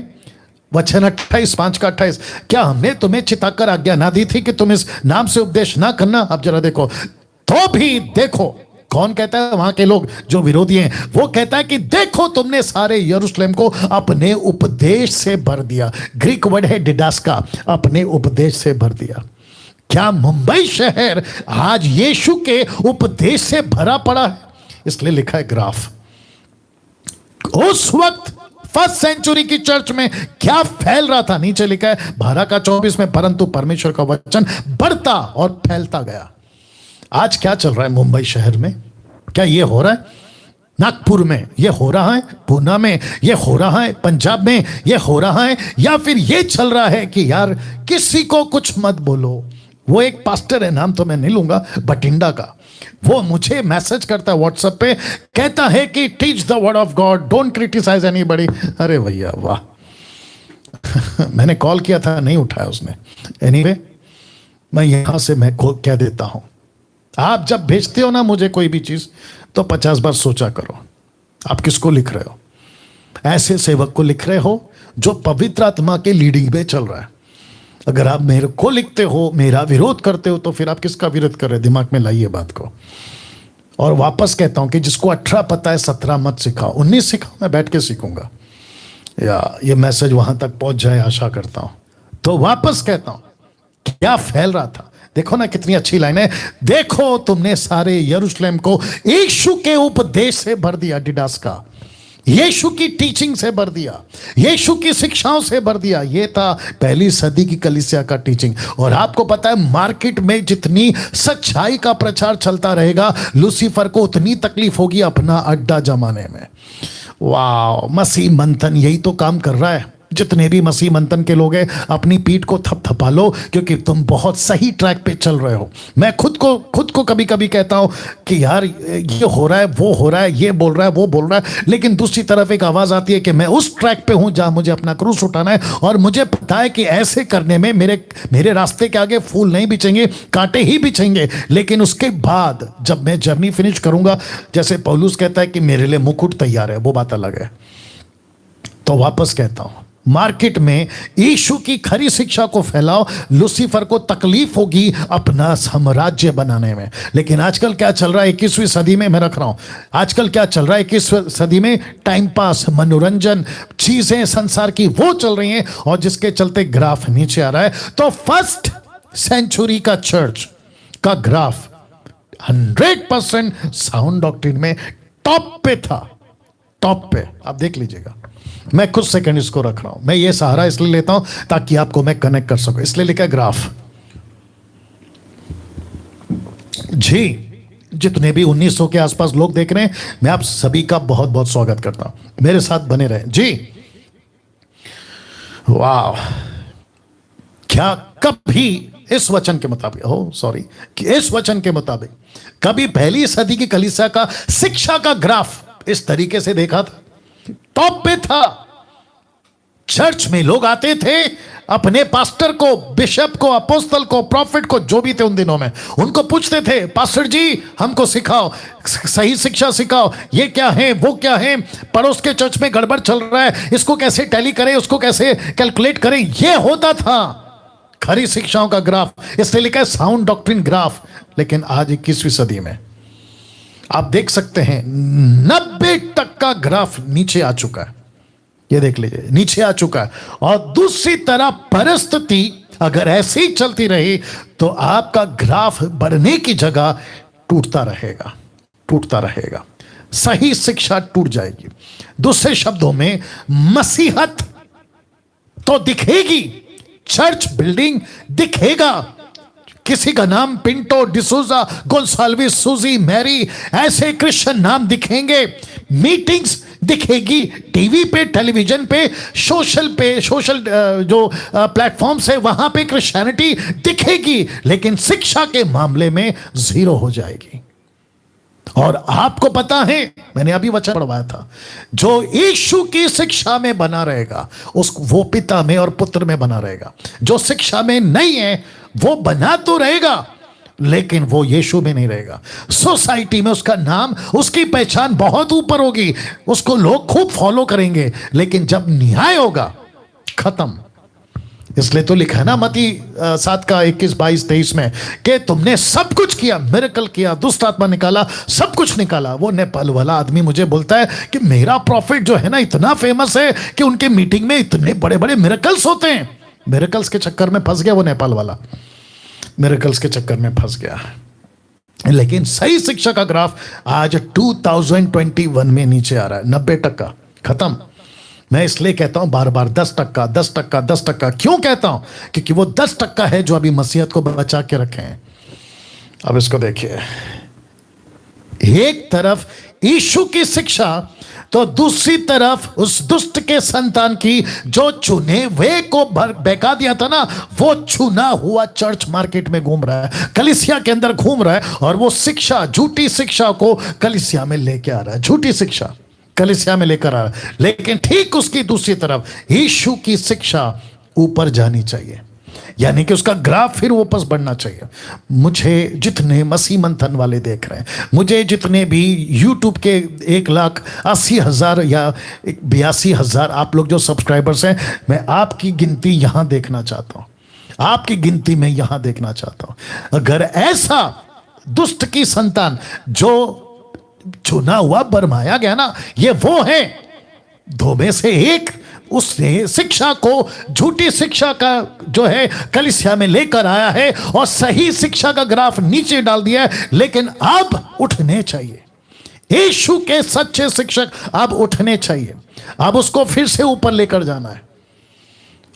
वचन 28, 5:28, क्या हमने तुम्हें चिताकर आज्ञा ना दी थी कि तुम इस नाम से उपदेश ना करना? अब जरा देखो, तो भी देखो, कौन कहता है? वहां के लोग जो विरोधी हैं, वो कहता है कि देखो तुमने सारे यरूशलेम को अपने उपदेश से भर दिया। ग्रीक वर्ड है डिडास्का, अपने उपदेश से भर दिया। क्या मुंबई शहर आज यीशु के उपदेश से भरा पड़ा है? इसलिए लिखा है ग्राफ। उस वक्त फर्स्ट सेंचुरी की चर्च में क्या फैल रहा था? नीचे लिखा है 12:24 में, परंतु परमेश्वर का वचन बढ़ता और फैलता गया। आज क्या चल रहा है मुंबई शहर में? क्या ये हो रहा है? नागपुर में ये हो रहा है, पूना में ये हो रहा है, पंजाब में ये हो रहा है, या फिर ये चल रहा है कि यार किसी को कुछ मत बोलो वो एक पास्टर है, नाम तो मैं नहीं लूंगा, बठिंडा का। वो मुझे मैसेज करता है व्हाट्सएप पे, कहता है कि teach the word of God, don't criticize anybody. अरे भैया वाह मैंने कॉल किया था, नहीं उठाया उसने। एनीवे मैं यहां से मैं कह देता हूं, आप जब भेजते हो ना मुझे कोई भी चीज, तो 50 बार सोचा करो आप किसको लिख रहे हो। ऐसे सेवक को लिख रहे हो जो पवित्र आत्मा के लीडिंग में चल रहा है। अगर आप मेरे को लिखते हो, मेरा विरोध करते हो, तो फिर आप किसका विरोध कर रहे हैं? दिमाग में लाइए बात को। और वापस कहता हूं कि जिसको 18 पता है 17 मत सिखाओ, 19 सिखाओ, मैं बैठ के सीखूंगा। या ये मैसेज वहां तक पहुंच जाए आशा करता हूं। तो वापस कहता हूं, क्या फैल रहा था। देखो ना कितनी अच्छी लाइन है, देखो तुमने सारे यरूशलेम को यीशु के उपदेश से भर दिया, डिडास का, यीशु की टीचिंग से भर दिया, यीशु की शिक्षाओं से भर दिया। ये था पहली सदी की कलीसिया का टीचिंग। और आपको पता है मार्केट में जितनी सच्चाई का प्रचार चलता रहेगा, लूसीफर को उतनी तकलीफ होगी अपना अड्डा जमाने में। वाह, मसीह मंथन यही तो काम कर रहा है। जितने भी मसीह मंथन के लोग हैं, अपनी पीठ को थपथपा लो, क्योंकि तुम बहुत सही ट्रैक पे चल रहे हो। मैं खुद को कभी कभी कहता हूं कि यार ये हो रहा है, वो हो रहा है, ये बोल रहा है, वो बोल रहा है, लेकिन दूसरी तरफ एक आवाज आती है कि मैं उस ट्रैक पे हूं जहां मुझे अपना क्रूस उठाना है। और मुझे पता है कि ऐसे करने में मेरे रास्ते के आगे फूल नहीं बिछेंगे, कांटे ही बिछेंगे। लेकिन उसके बाद जब मैं जर्नी फिनिश करूंगा, जैसे पौलुस कहता है कि मेरे लिए मुकुट तैयार है, वो बात अलग है। तो वापस कहता हूं, मार्केट में यीशु की खरी शिक्षा को फैलाओ, लूसीफर को तकलीफ होगी अपना साम्राज्य बनाने में। लेकिन आजकल क्या चल रहा है 21वीं सदी में, मैं रख रहा हूं, आजकल क्या चल रहा है 21वीं सदी में, टाइम पास, मनोरंजन, चीजें संसार की वो चल रही हैं, और जिसके चलते ग्राफ नीचे आ रहा है। तो फर्स्ट सेंचुरी का चर्च का ग्राफ 100% साउंड डॉक्ट्रिन में टॉप पे था, टॉप पे। आप देख लीजिएगा, मैं कुछ सेकंड इसको रख रहा हूं। मैं ये सहारा इसलिए लेता हूं ताकि आपको मैं कनेक्ट कर सकूं, इसलिए लिखा है ग्राफ। जी, जितने भी 1900 के आसपास लोग देख रहे हैं, मैं आप सभी का बहुत बहुत स्वागत करता हूं, मेरे साथ बने रहे जी। वाह, क्या कभी इस वचन के मुताबिक, कि इस वचन के मुताबिक कभी पहली सदी की कलीसिया का शिक्षा का ग्राफ इस तरीके से देखा था? टॉप पे था। चर्च में लोग आते थे, अपने पास्टर को, बिशप को, अपोस्तल को, प्रॉफिट को, जो भी थे उन दिनों में, उनको पूछते थे, पास्टर जी हमको सिखाओ, सही शिक्षा सिखाओ, ये क्या है, वो क्या है, पड़ोस के चर्च में गड़बड़ चल रहा है, इसको कैसे टैली करें, उसको कैसे कैलकुलेट करें। ये होता था खरी शिक्षाओं का ग्राफ, इसलिए लिखा है साउंड डॉक्ट्रिन ग्राफ। लेकिन आज 21वीं सदी में आप देख सकते हैं 90% का ग्राफ नीचे आ चुका है। ये देख लीजिए, नीचे आ चुका है। और दूसरी तरफ परिस्थिति अगर ऐसी ही चलती रही तो आपका ग्राफ बढ़ने की जगह टूटता रहेगा, टूटता रहेगा। सही शिक्षा टूट जाएगी। दूसरे शब्दों में मसीहत तो दिखेगी, चर्च बिल्डिंग दिखेगा, किसी का नाम पिंटो, डिसूजा, गोंसाल्विस, सूजी, मैरी, ऐसे क्रिश्चियन नाम दिखेंगे, मीटिंग्स दिखेगी, टीवी पे, टेलीविजन पे, सोशल जो प्लेटफॉर्म्स है वहां पे क्रिश्चियनिटी दिखेगी, लेकिन शिक्षा के मामले में जीरो हो जाएगी। और आपको पता है, मैंने अभी वचन पढ़वाया था, जो यीशु की शिक्षा में बना रहेगा वो पिता में और पुत्र में बना रहेगा। जो शिक्षा में नहीं है वो बना तो रहेगा, लेकिन वो यीशु में नहीं रहेगा। सोसाइटी में उसका नाम, उसकी पहचान बहुत ऊपर होगी, उसको लोग खूब फॉलो करेंगे, लेकिन जब न्याय होगा खत्म। इसलिए तो लिखा है ना मत्ती 7 का 21, 22, 23 में कि तुमने सब कुछ किया, मिरेकल किया, दुष्ट आत्मा निकाला, सब कुछ निकाला। वो नेपाल वाला आदमी मुझे बोलता है कि मेरा प्रॉफिट जो है ना इतना फेमस है कि उनके मीटिंग में इतने बड़े बड़े मिरेकल्स होते हैं। मिरेकल्स के चक्कर में फंस गया वो नेपाल वाला, मिरेकल्स के चक्कर में फंस गया। लेकिन सही शिक्षा का ग्राफ आज 2021 में नीचे आ रहा है, 90% खत्म। मैं इसलिए कहता हूं बार बार 10%, 10%, 10%। क्यों कहता हूं? क्योंकि वो 10% है जो अभी मसीहत को बचा के रखे हैं। अब इसको देखिए, एक तरफ यीशु की शिक्षा तो दूसरी तरफ उस दुष्ट के संतान की जो चुने हुए को बहका दिया था ना, वो चुना हुआ चर्च मार्केट में घूम रहा है, कलीसिया के अंदर घूम रहा है, और वो शिक्षा, झूठी शिक्षा को कलीसिया में लेके आ रहा है, झूठी शिक्षा कलीसिया में लेकर आ रहा है। लेकिन ठीक उसकी दूसरी तरफ यीशु की शिक्षा ऊपर जानी चाहिए, यानी कि उसका ग्राफ फिर वापस बढ़ना चाहिए। मुझे जितने मसीह मंथन वाले देख रहे हैं, मुझे जितने भी यूट्यूब के 1,80,000 या 82,000 आप लोग जो सब्सक्राइबर्स हैं, मैं आपकी गिनती यहां देखना चाहता हूं, आपकी गिनती में यहां देखना चाहता हूं। अगर ऐसा दुष्ट की संतान जो चुना हुआ बरमाया गया ना, ये वो है, दो में से एक उसने शिक्षा को, झूठी शिक्षा का जो है कलीसिया में लेकर आया है और सही शिक्षा का ग्राफ नीचे डाल दिया है। लेकिन अब उठने चाहिए, यीशु के सच्चे शिक्षक अब उठने चाहिए, अब उसको फिर से ऊपर लेकर जाना है।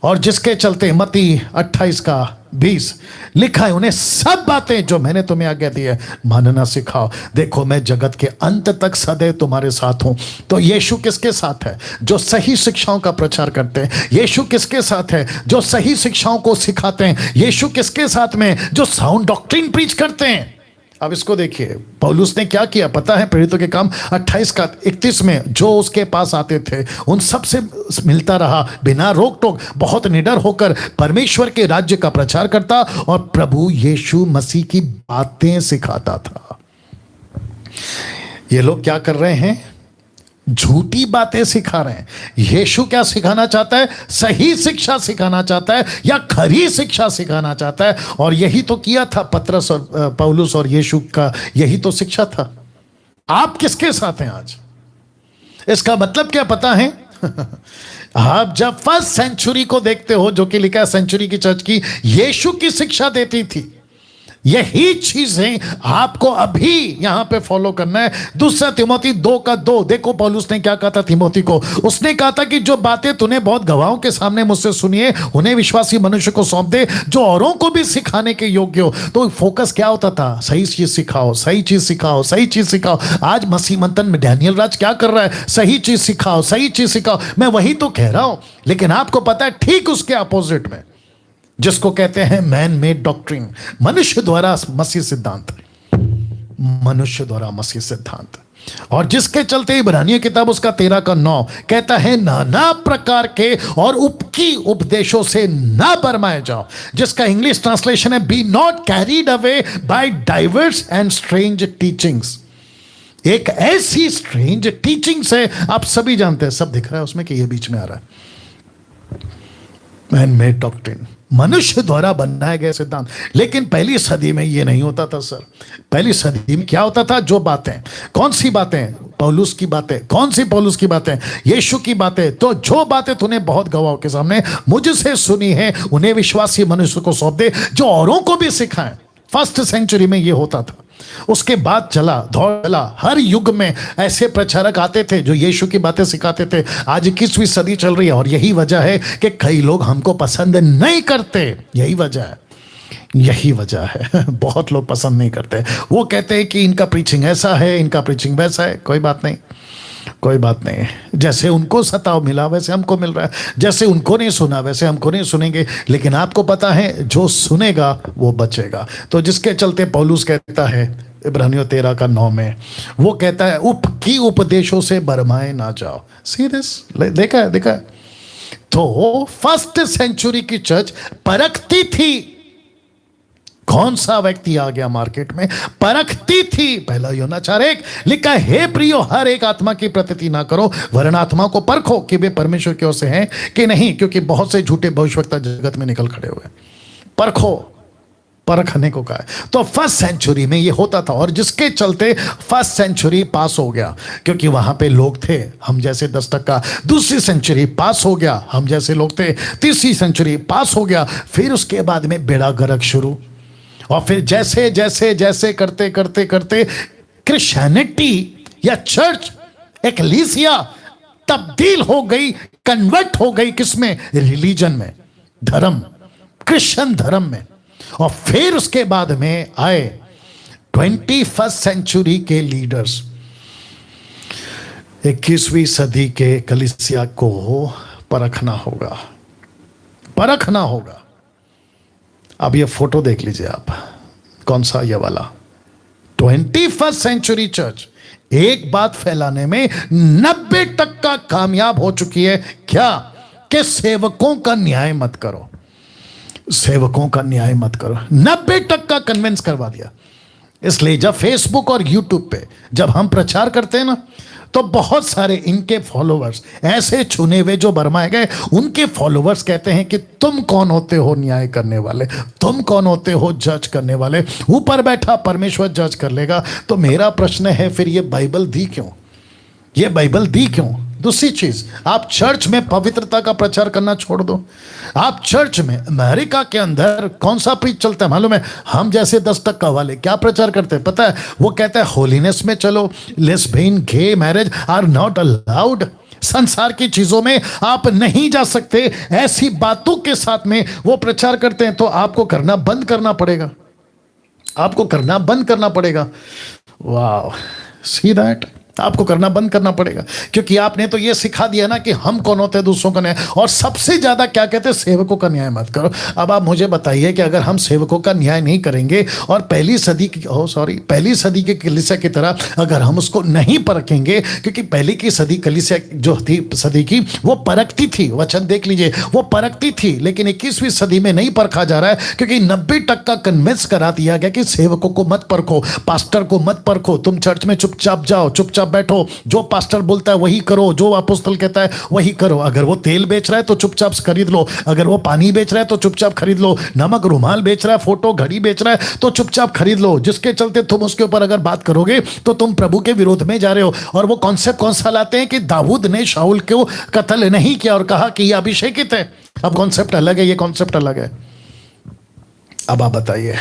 और जिसके चलते मत्ती 28:20 लिखा है, उन्हें सब बातें जो मैंने तुम्हें आज्ञा दी है मानना सिखाओ, देखो मैं जगत के अंत तक सदैव तुम्हारे साथ हूं। तो यीशु किसके साथ है? जो सही शिक्षाओं का प्रचार करते हैं। यीशु किसके साथ है? जो सही शिक्षाओं को सिखाते हैं। यीशु किसके साथ में? जो साउंड डॉक्ट्रिन प्रीच करते हैं। अब इसको देखिए, पौलुस ने क्या किया पता है? प्रेरितों के काम 28:31 में जो उसके पास आते थे उन सब से मिलता रहा, बिना रोक टोक, बहुत निडर होकर परमेश्वर के राज्य का प्रचार करता और प्रभु यीशु मसीह की बातें सिखाता था। ये लोग क्या कर रहे हैं? झूठी बातें सिखा रहे हैं। यीशु क्या सिखाना चाहता है? सही शिक्षा सिखाना चाहता है या खरी शिक्षा सिखाना चाहता है। और यही तो किया था पतरस और पौलुस और यीशु का, यही तो शिक्षा था। आप किसके साथ हैं आज? इसका मतलब क्या पता है? आप जब फर्स्ट सेंचुरी को देखते हो, जो कि लिखा है सेंचुरी की चर्च की यीशु की शिक्षा देती थी, यही चीजें आपको अभी यहां पे फॉलो करना है। दूसरा तिमोथी 2:2 देखो पौलुस ने क्या कहा था तिमोथी को। उसने कहा था कि जो बातें तूने बहुत गवाहों के सामने मुझसे सुनी है, उन्हें विश्वासी मनुष्य को सौंप दे जो औरों को भी सिखाने के योग्य हो। तो फोकस क्या होता था? सही चीज सिखाओ, सही चीज सिखाओ, सही चीज सिखाओ। आज मसीह मंथन में डैनियल राज क्या कर रहा है? सही चीज सिखाओ, सही चीज सिखाओ। मैं वही तो कह रहा हूं, लेकिन आपको पता है ठीक उसके अपोजिट में, जिसको कहते हैं मैन मेड डॉक्ट्रिन, मनुष्य द्वारा मसीह सिद्धांत, मनुष्य द्वारा मसीह सिद्धांत। और जिसके चलते इब्रानियों किताब उसका 13:9 कहता है नाना प्रकार के और उपकी उपदेशों से ना बरमाए जाओ, जिसका इंग्लिश ट्रांसलेशन है be not carried away by divers and strange teachings. एक ऐसी स्ट्रेंज टीचिंग्स है, आप सभी जानते हैं, सब दिख रहा है उसमें कि ये बीच में आ रहा है, मैन मेड डॉक्ट्रिन, मनुष्य द्वारा बनाए गए सिद्धांत। लेकिन पहली सदी में ये नहीं होता था सर। पहली सदी में क्या होता था? जो बातें, कौन सी बातें? पौलुस की बातें। कौन सी पौलुस की बातें? यीशु की बातें। तो जो बातें तूने बहुत गवाहों के सामने मुझसे सुनी है, उन्हें विश्वासी मनुष्य को सौंप दे जो औरों को भी सिखाएं। फर्स्ट सेंचुरी में ये होता था। उसके बाद चला दौड़ चला, हर युग में ऐसे प्रचारक आते थे जो यीशु की बातें सिखाते थे। आज 21वीं सदी चल रही है और यही वजह है कि कई लोग हमको पसंद नहीं करते। यही वजह है, यही वजह है। बहुत लोग पसंद नहीं करते। वो कहते हैं कि इनका प्रीचिंग ऐसा है, इनका प्रीचिंग वैसा है। कोई बात नहीं, कोई बात नहीं। जैसे उनको सताव मिला वैसे हमको मिल रहा है, जैसे उनको नहीं सुना वैसे हमको नहीं सुनेंगे। लेकिन आपको पता है जो सुनेगा वो बचेगा। तो जिसके चलते पौलुस कहता है इब्रानियों 13:9 में, वो कहता है उपकी उपदेशों से बरमाए ना जाओ। सीरियस, देखा है, देखा है। तो फर्स्ट सेंचुरी की चर्च परखती थी कौन सा व्यक्ति आ गया मार्केट में, परखती थी। पहला यूहन्ना 4:1 लिखा है, हे प्रियो हर एक आत्मा की प्रतीति ना करो, वरन आत्मा को परखो कि वे परमेश्वर की ओर से हैं कि नहीं, क्योंकि बहुत से झूठे भविष्यवक्ता जगत में निकल खड़े हुए। परखो, परखने को कहा है। तो फर्स्ट सेंचुरी में ये होता था और जिसके चलते फर्स्ट सेंचुरी पास हो गया, क्योंकि वहां पे लोग थे हम जैसे 10%। दूसरी सेंचुरी पास हो गया, हम जैसे लोग थे। तीसरी सेंचुरी पास हो गया। फिर उसके बाद में बेड़ा गर्क शुरू। और फिर जैसे जैसे जैसे करते करते करते क्रिश्चियनिटी या चर्च एक्लीसिया तब्दील हो गई, कन्वर्ट हो गई। किसमें? रिलीजन में, धर्म, क्रिश्चियन धर्म में। और फिर उसके बाद में आए 21st सेंचुरी के लीडर्स। 21वीं सदी के कलीसिया को परखना होगा, परखना होगा। अब ये फोटो देख लीजिए आप, कौन सा, ये वाला 21st सेंचुरी चर्च एक बात फैलाने में 90% कामयाब हो चुकी है। क्या? कि सेवकों का न्याय मत करो, सेवकों का न्याय मत करो। 90% कन्विंस करवा दिया। इसलिए जब फेसबुक और यूट्यूब पे जब हम प्रचार करते हैं ना, तो बहुत सारे इनके फॉलोवर्स, ऐसे चुने हुए जो बरमाए गए, उनके फॉलोवर्स कहते हैं कि तुम कौन होते हो न्याय करने वाले, तुम कौन होते हो जज करने वाले, ऊपर बैठा परमेश्वर जज कर लेगा। तो मेरा प्रश्न है, फिर ये बाइबल दी क्यों? ये बाइबल दी क्यों? दूसरी चीज, आप चर्च में पवित्रता का प्रचार करना छोड़ दो। आप चर्च में, अमेरिका के अंदर कौन सा प्रीच चलता है मालूम है? हम जैसे 10% वाले क्या प्रचार करते हैं पता है? वो कहते हैं होलीनेस में चलो, lesbian, gay marriage are not allowed, संसार की चीजों में आप नहीं जा सकते। ऐसी बातों के साथ में वो प्रचार करते हैं। तो आपको करना बंद करना पड़ेगा, आपको करना बंद करना पड़ेगा। वाह, सी दैट, आपको करना बंद करना पड़ेगा, क्योंकि आपने तो ये सिखा दिया ना कि हम कौन होते हैं दूसरों का न्याय। और सबसे ज्यादा क्या कहते हैं? सेवकों का न्याय मत करो। अब आप मुझे बताइए कि अगर हम सेवकों का न्याय नहीं करेंगे और पहली सदी के कलीसिया की तरह अगर हम उसको नहीं परखेंगे, क्योंकि पहली की सदी कलीसिया जो थी सदी की, वो परखती थी, वचन देख लीजिए, वो परखती थी। लेकिन 21वीं सदी में नहीं परखा जा रहा है, क्योंकि 90% कन्विंस करा दिया गया कि सेवकों को मत परखो, पास्टर को मत परखो, तुम चर्च में चुपचाप जाओ, चुपचाप बैठो, जो पास्टर बोलता है वही करो, जो अपोस्तल कहता है वही करो। अगर वो तेल बेच रहा है तो चुपचाप खरीद लो, अगर वो पानी बेच रहा है तो चुपचाप खरीद लो, नमक, रुमाल बेच रहा है, फोटो, घड़ी बेच रहा है तो चुपचाप खरीद लो। जिसके चलते तुम उसके ऊपर अगर बात करोगे तो तुम प्रभु के विरोध में जा रहे हो। और वो कॉन्सेप्ट कौन सा लाते हैं कि दाऊद ने शाऊल को कत्ल नहीं किया और कहा कि यह अभिषेकित है। अब कॉन्सेप्ट अलग है, ये कॉन्सेप्ट अलग है। अब आप बताइए,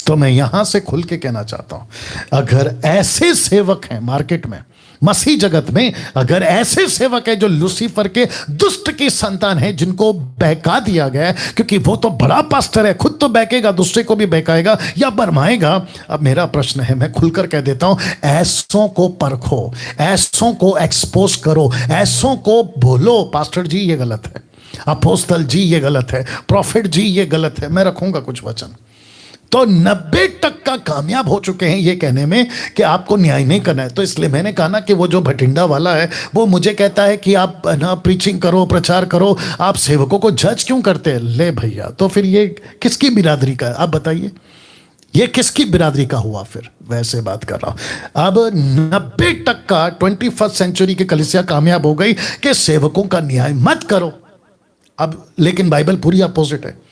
तो मैं यहां से खुल के कहना चाहता हूं, अगर ऐसे सेवक हैं मार्केट में, मसीह जगत में, अगर ऐसे सेवक है जो लूसीफर के दुष्ट की संतान है, जिनको बहका दिया गया है, क्योंकि वो तो बड़ा पास्टर है, खुद तो बहकेगा, दूसरे को भी बहकाएगा या बरमाएगा। अब मेरा प्रश्न है, मैं खुलकर कह देता हूं, ऐसों को परखो, ऐसों को एक्सपोज करो, ऐसों को बोलो, पास्टर जी ये गलत है, अपोस्तल जी ये गलत है, प्रॉफिट जी ये गलत है। मैं रखूंगा कुछ वचन। तो 90% कामयाब हो चुके हैं ये कहने में कि आपको न्याय नहीं करना है। तो इसलिए मैंने कहा ना कि वो जो भटिंडा वाला है वो मुझे कहता है कि आप ना प्रीचिंग करो, प्रचार करो, आप सेवकों को जज क्यों करते हैं? ले भैया, तो फिर ये किसकी बिरादरी का है? आप बताइए, ये किसकी बिरादरी का हुआ? फिर वैसे बात कर रहा हूं। अब 90% 21st सेंचुरी की कलीसिया कामयाब हो गई कि सेवकों का न्याय मत करो। अब लेकिन बाइबल पूरी अपोजिट है।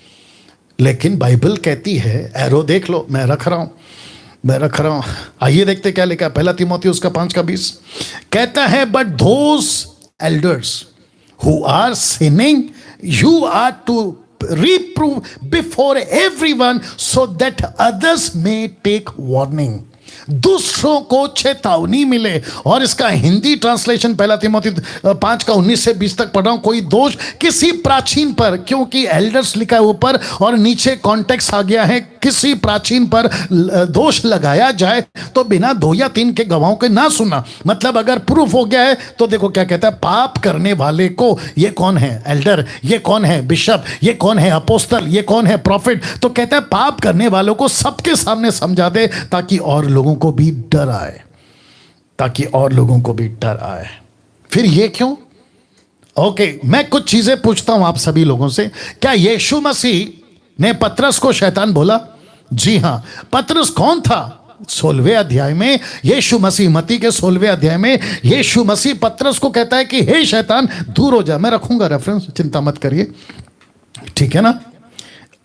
लेकिन बाइबल कहती है, एरो देख लो, मैं रख रहा हूं, आइए देखते क्या लिखा है। 1 तीमुथियुस 5:20 कहता है, but those elders who are sinning you are to reprove before everyone so that others may take warning। दूसरों को चेतावनी मिले। और इसका हिंदी ट्रांसलेशन 1 तीमुथियुस 5:19 से 20 तक पढ़ रहा हूं। कोई दोष किसी प्राचीन पर, क्योंकि एल्डर्स लिखा है ऊपर और नीचे कॉन्टेक्स्ट आ गया है, किसी प्राचीन पर दोष लगाया जाए तो बिना 2 या 3 के गवाहों के ना सुना। मतलब अगर प्रूफ हो गया है तो देखो क्या कहता है, पाप करने वाले को, ये कौन है एल्डर, ये कौन है बिशप, ये कौन है अपोस्तल, ये कौन है प्रॉफिट, तो कहता है पाप करने वालों को सबके सामने समझा दे ताकि और लोगों को भी डर आए, ताकि और लोगों को भी डर आए। फिर ये क्यों? ओके, मैं कुछ चीजें पूछता हूं आप सभी लोगों से। क्या यीशु मसीह ने पतरस को शैतान बोला? जी हां। पतरस कौन था? 16वें अध्याय में यीशु मसीह, मत्ती के 16वें अध्याय में यीशु मसीह पतरस को कहता है कि हे शैतान दूर हो जा। मैं रखूंगा रेफरेंस, चिंता मत करिए, ठीक है ना।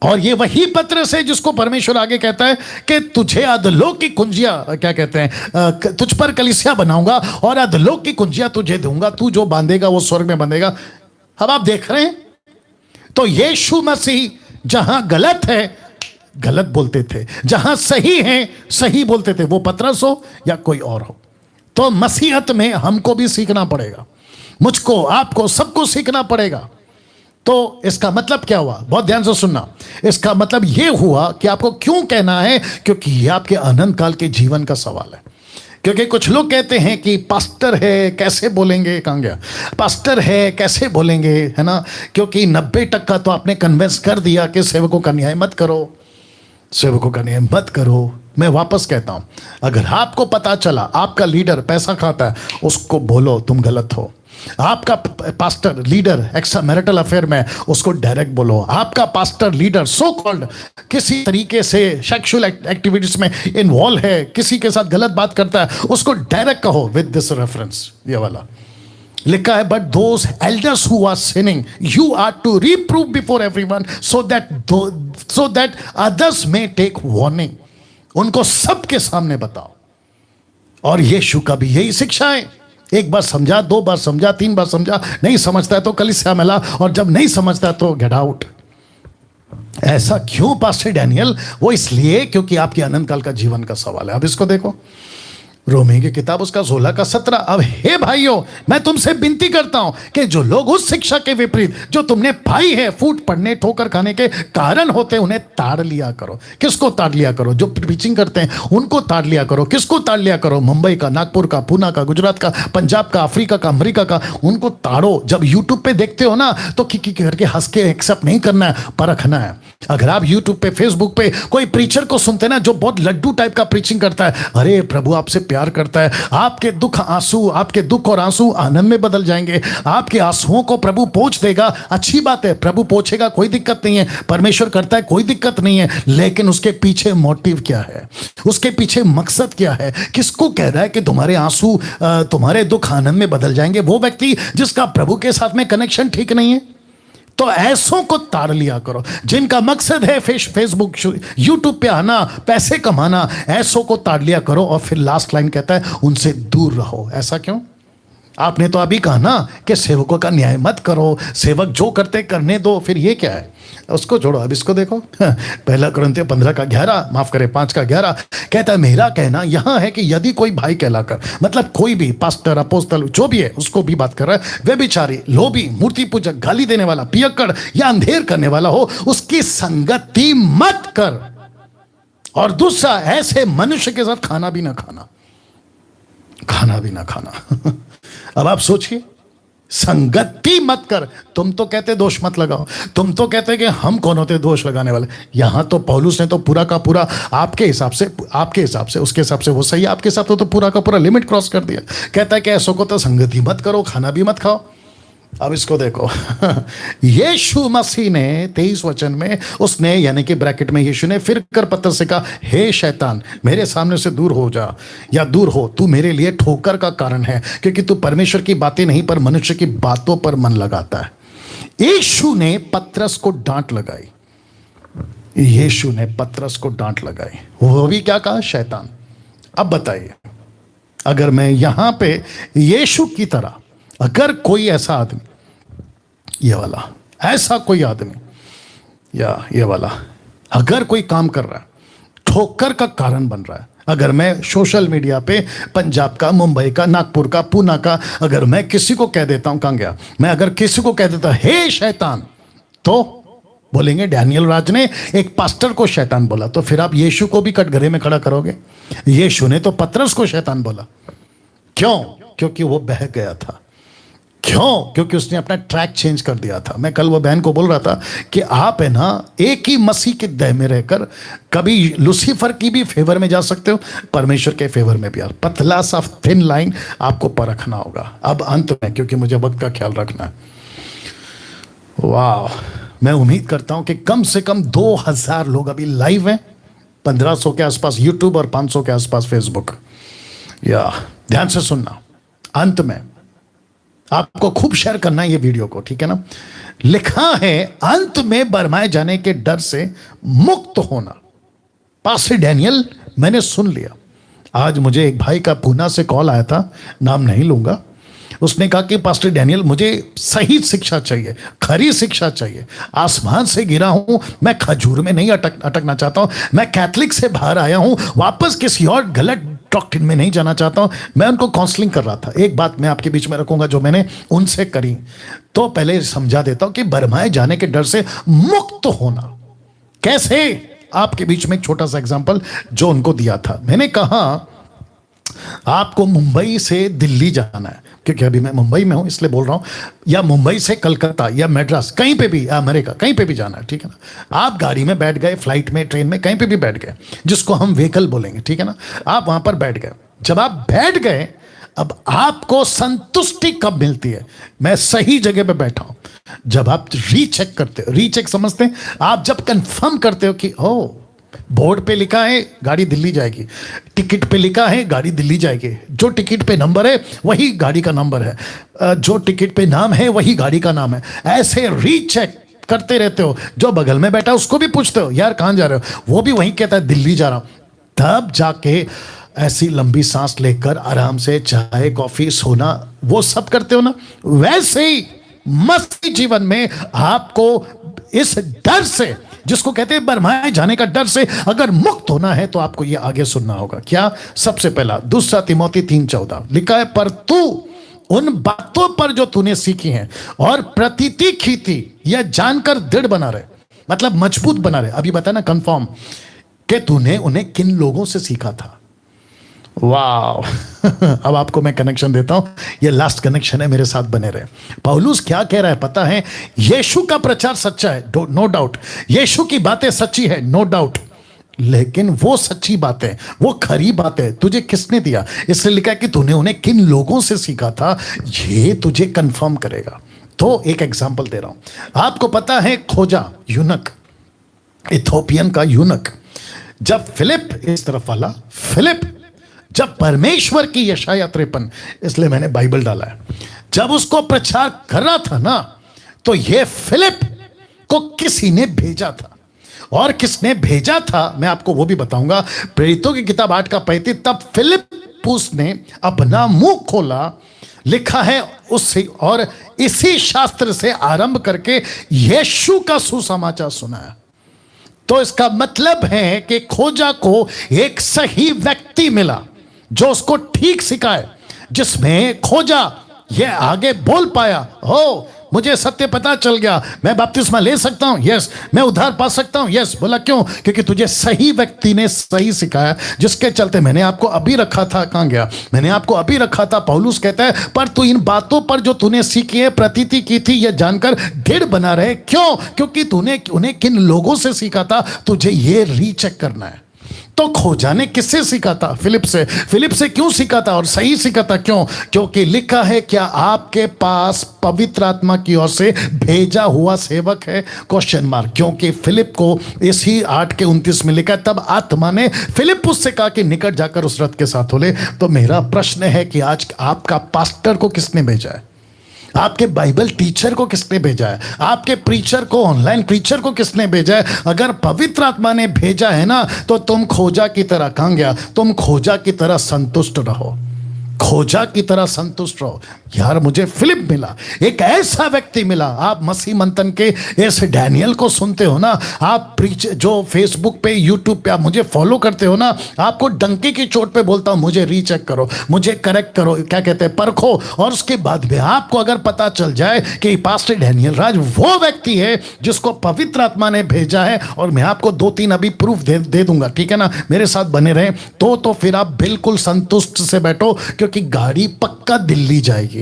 और ये वही पतरस है जिसको परमेश्वर आगे कहता है कि तुझे अधोलोक की कुंजियां, क्या कहते हैं, तुझ पर कलीसिया बनाऊंगा और अधोलोक की कुंजियां तुझे दूंगा, तू जो बांधेगा वो स्वर्ग में बंधेगा। अब आप देख रहे हैं, तो यीशु मसीह जहां गलत है गलत बोलते थे, जहां सही है सही बोलते थे, वो पतरस हो या कोई और हो। तो मसीहत में हमको भी सीखना पड़ेगा, मुझको, आपको, सबको सीखना पड़ेगा। तो इसका मतलब क्या हुआ? बहुत ध्यान से सुनना। इसका मतलब यह हुआ कि आपको क्यों कहना है, क्योंकि यह आपके अनंत काल के जीवन का सवाल है। क्योंकि कुछ लोग कहते हैं कि पास्टर है कैसे बोलेंगे, कहाँ गया, पास्टर है कैसे बोलेंगे, है ना, क्योंकि 90% तो आपने कन्विंस कर दिया कि सेवकों का न्याय मत करो, सेवकों का न्याय मत करो। मैं वापस कहता हूं, अगर आपको पता चला आपका लीडर पैसा खाता है, उसको बोलो तुम गलत हो। आपका pastor leader extra marital affair में, उसको डायरेक्ट बोलो। आपका पास्टर लीडर सो कॉल्ड किसी तरीके से सेक्सुअल एक्टिविटीज में इन्वॉल्व है, किसी के साथ गलत बात करता है, उसको डायरेक्ट कहो विद दिस रेफरेंस। ये वाला लिखा है, but those elders who are sinning you are to reprove before everyone so that others may take warning. उनको सबके सामने बताओ। और यीशु का भी यही शिक्षा है, एक बार समझा, 2 बार समझा, 3 बार समझा, नहीं समझता है तो कलीसिया में ला, और जब नहीं समझता है तो गेट आउट। ऐसा क्यों पास्टर डैनियल? वो इसलिए क्योंकि आपके अनंत काल का जीवन का सवाल है। अब इसको देखो, रोमी की किताब उसका 16 का 17। अब हे भाइयों, मैं तुमसे विनती करता हूं कि जो लोग उस शिक्षा के विपरीत जो तुमने पाई है, फूट पड़ने ठोकर खाने के कारण होते, उन्हें ताड़ लिया करो। किसको ताड़ लिया करो? जो प्रीचिंग करते हैं उनको ताड़ लिया करो। किसको ताड़ लिया करो? मुंबई का, नागपुर का, पूना का, गुजरात का, पंजाब का, अफ्रीका का, अमेरिका का, उनको ताड़ो। जब यूट्यूब पे देखते हो ना, तो की करके हंस के एक्सेप्ट नहीं करना है, परखना है। अगर आप यूट्यूब पे, फेसबुक पे कोई प्रीचर को सुनते ना जो बहुत लड्डू टाइप का प्रीचिंग करता है, अरे प्रभु आपसे प्यार करता है, आपके दुख आंसू, आपके दुख और आंसू आनंद में बदल जाएंगे, आपके आंसुओं को प्रभु पोंछ देगा। अच्छी बात है, प्रभु पोंछेगा, कोई दिक्कत नहीं है, परमेश्वर करता है, कोई दिक्कत नहीं है। लेकिन उसके पीछे मोटिव क्या है, उसके पीछे मकसद क्या है? किसको कह रहा है कि तुम्हारे आंसू, तुम्हारे दुख आनंद में बदल जाएंगे? वो व्यक्ति जिसका प्रभु के साथ में कनेक्शन ठीक नहीं है। तो ऐसों को ताड़ लिया करो, जिनका मकसद है फेसबुक, यूट्यूब पे आना, पैसे कमाना। ऐसों को ताड़ लिया करो। और फिर लास्ट लाइन कहता है, उनसे दूर रहो। ऐसा क्यों? आपने तो अभी कहा ना कि सेवकों का न्याय मत करो, सेवक जो करते करने दो। फिर ये क्या है? उसको छोड़ो। अब इसको देखो, 1 कुरिन्थियों 15 का 11, माफ करे 5 का 11 कहता है, मेरा कहना यहां है कि यदि कोई भाई कहलाकर, मतलब कोई भी पास्टर, अपोस्तल, जो भी है, उसको भी बात कर रहा है, व्यभिचारी, लोभी, मूर्ति पूजक, गाली देने वाला, पियक्कड़ या अंधेर करने वाला हो, उसकी संगति मत कर। और दूसरा, ऐसे मनुष्य के साथ खाना भी ना खाना, खाना भी ना खाना। अब आप सोचिए, संगति मत कर। तुम तो कहते दोष मत लगाओ, तुम तो कहते कि हम कौन होते दोष लगाने वाले। यहां तो पौलुस ने तो पूरा का पूरा आपके हिसाब से, उसके हिसाब से वो सही है, आपके हिसाब से तो पूरा का पूरा लिमिट क्रॉस कर दिया। कहता है कि ऐसों को तो संगति मत करो, खाना भी मत खाओ। अब इसको देखो, यीशु मसीह ने 23 वचन में, उसने यानी कि ब्रैकेट में यीशु ने फिर कर पत्थर से कहा, हे शैतान, मेरे सामने से दूर हो जा, या दूर हो, तू मेरे लिए ठोकर का कारण है, क्योंकि तू परमेश्वर की बातें नहीं पर मनुष्य की बातों पर मन लगाता है। यीशु ने पतरस को डांट लगाई, यीशु ने पतरस को डांट लगाई। वो भी क्या कहा? शैतान। अब बताइए, अगर मैं यहां पे यीशु की तरह, अगर कोई ऐसा आदमी, ये वाला, ऐसा कोई आदमी या ये वाला, अगर कोई काम कर रहा है, ठोकर का कारण बन रहा है, अगर मैं सोशल मीडिया पे पंजाब का, मुंबई का, नागपुर का, पूना का, अगर मैं किसी को कह देता हूं, कहां गया, मैं अगर किसी को कह देता हे शैतान, तो बोलेंगे डैनियल राज ने एक पास्टर को शैतान बोला। तो फिर आप यीशु को भी कटघरे में खड़ा करोगे? यीशु ने तो पतरस को शैतान बोला। क्यों? क्योंकि वो बह गया था। क्यों? क्योंकि उसने अपना ट्रैक चेंज कर दिया था। मैं कल वो बहन को बोल रहा था कि आप है ना, एक ही मसीह के देह में रहकर कभी लूसीफर की भी फेवर में जा सकते हो, परमेश्वर के फेवर में भी। पतला सा थिन लाइन आपको परखना होगा। अब अंत में, क्योंकि मुझे वक्त का ख्याल रखना है, वाह, मैं उम्मीद करता हूं कि कम से कम 2000 लोग अभी लाइव हैं, 1500 के आसपास यूट्यूब और 500 के आसपास फेसबुक। या ध्यान से सुनना, अंत में आपको खूब शेयर करना है ये वीडियो को, ठीक है ना? लिखा है, अंत में बरमाए जाने के डर से मुक्त होना। पास्टर डैनियल, मैंने सुन लिया। आज मुझे एक भाई का पूना से कॉल आया था, नाम नहीं लूंगा। उसने कहा कि पास्टर डैनियल, मुझे सही शिक्षा चाहिए, खरी शिक्षा चाहिए। आसमान से गिरा हूं, मैं खजूर में नहीं अटकना चाहता हूं। मैं कैथलिक से बाहर आया हूं, वापस किसी और गलत डॉक्ट्रिन में नहीं जाना चाहता हूं। मैं उनको काउंसलिंग कर रहा था। एक बात मैं आपके बीच में रखूंगा जो मैंने उनसे करी, तो पहले समझा देता हूं कि बरमाए जाने के डर से मुक्त होना कैसे। आपके बीच में एक छोटा सा एग्जांपल जो उनको दिया था, मैंने कहा आपको मुंबई से दिल्ली जाना है, क्योंकि अभी मैं मुंबई में हूं इसलिए बोल रहा हूं, या मुंबई से कलकत्ता या मद्रास, कहीं पे भी, अमेरिका कहीं पे भी जाना है, ठीक है ना। आप गाड़ी में बैठ गए, फ्लाइट में, ट्रेन में, कहीं पे भी बैठ गए, जिसको हम व्हीकल बोलेंगे, ठीक है ना। आप वहां पर बैठ गए, जब आप बैठ गए, अब आपको संतुष्टि कब मिलती है? मैं सही जगह पे बैठा हूं, जब आप रीचेक करते हो। रीचेक समझते हैं? आप जब कंफर्म करते हो कि ओ, बोर्ड पे लिखा है गाड़ी दिल्ली जाएगी, टिकट पे लिखा है गाड़ी दिल्ली जाएगी, जो टिकट पे नंबर है वही गाड़ी का नंबर है, जो टिकट पे नाम है वही गाड़ी का नाम है। ऐसे रीचेक करते रहते हो। जो बगल में बैठा उसको भी पूछते हो, यार कहां जा रहे हो? वो भी वही कहता है दिल्ली जा रहा हूं। तब जाके ऐसी लंबी सांस लेकर आराम से चाय कॉफी सोना वो सब करते हो ना। वैसे ही मस्ती जीवन में आपको इस डर से, जिसको कहते हैं बरमाए जाने का डर से, अगर मुक्त होना है तो आपको यह आगे सुनना होगा। क्या? सबसे पहला, दूसरा तिमोथी 3:14 लिखा है, पर तू उन बातों पर जो तूने सीखी हैं और प्रतीति की थी यह जानकर दृढ़ बना रहे, मतलब मजबूत बना रहे। अभी बता ना कंफर्म कि तूने उन्हें किन लोगों से सीखा था। वाह अब आपको मैं कनेक्शन देता हूं, ये लास्ट कनेक्शन है, मेरे साथ बने रहे। पौलुस क्या कह रहा है पता है? यीशु का प्रचार सच्चा है, नो डाउट। यीशु की बातें सच्ची है, नो डाउट। लेकिन वो सच्ची बातें, वो खरी बातें तुझे किसने दिया? इसलिए लिखा है कि तूने उन्हें किन लोगों से सीखा था, ये तुझे कंफर्म करेगा। तो एक एग्जांपल दे रहा हूं। आपको पता है खोजा यूनक, इथोपियन का यूनक, जब फिलिप, इस तरफ वाला फिलिप, जब परमेश्वर की यशाया 53, इसलिए मैंने बाइबल डाला है, जब उसको प्रचार कर रहा था ना, तो ये फिलिप को किसी ने भेजा था। और किसने भेजा था मैं आपको वो भी बताऊंगा। प्रेरितों की किताब 8:35, तब फिलिप्पुस ने अपना मुंह खोला, लिखा है उससे, और इसी शास्त्र से आरंभ करके यीशु का सुसमाचार सुनाया। तो इसका मतलब है कि खोजा को एक सही व्यक्ति मिला जो उसको ठीक सिखाए, जिसमें खोजा ये आगे बोल पाया, हो मुझे सत्य पता चल गया, मैं बपतिस्मा ले सकता हूं, यस, मैं उद्धार पा सकता हूं, यस। बोला क्यों? क्योंकि तुझे सही व्यक्ति ने सही सिखाया, जिसके चलते मैंने आपको अभी रखा था। कहां गया? मैंने आपको अभी रखा था। पौलुस कहता है, पर तू इन बातों पर जो तूने सीखी है, प्रतीति की थी, यह जानकर दृढ़ बना रहे। क्यों? क्योंकि तूने उन्हें किन लोगों से सीखा था, तुझे ये रीचेक करना है। तो खोजा ने किससे सीखा था? फिलिप से। फिलिप से क्यों सीखा था और सही सीखा था? क्यों? क्योंकि लिखा है, क्या आपके पास पवित्र आत्मा की ओर से भेजा हुआ सेवक है? Question mark. क्योंकि फिलिप को इसी 8:29 में लिखा है, तब आत्मा ने फिलिप उससे कहा कि निकट जाकर उस रथ के साथ हो ले। तो मेरा प्रश्न है कि आज आपका पास्टर को किसने भेजा है? आपके बाइबल टीचर को किसने भेजा है? आपके प्रीचर को, ऑनलाइन प्रीचर को किसने भेजा है? अगर पवित्र आत्मा ने भेजा है ना, तो तुम खोजा की तरह, कहां गया? तुम खोजा की तरह संतुष्ट रहो, खोजा की तरह संतुष्ट रहो। यार मुझे फिलिप मिला, एक ऐसा व्यक्ति मिला। आप मसीह मंथन के इस डैनियल को सुनते हो ना, आप प्रीच जो फेसबुक पे, यूट्यूब पे आप मुझे फॉलो करते हो ना, आपको डंकी की चोट पे बोलता हूं, मुझे रीचेक करो, मुझे करेक्ट करो, क्या कहते हैं, परखो। और उसके बाद भी आपको अगर पता चल जाए कि पास्टर डैनियल राज वो व्यक्ति है जिसको पवित्र आत्मा ने भेजा है, और मैं आपको 2-3 अभी प्रूफ दे दूंगा, ठीक है ना, मेरे साथ बने रहें, तो फिर आप बिल्कुल संतुष्ट से बैठो, क्योंकि गाड़ी पक्का दिल्ली जाएगी,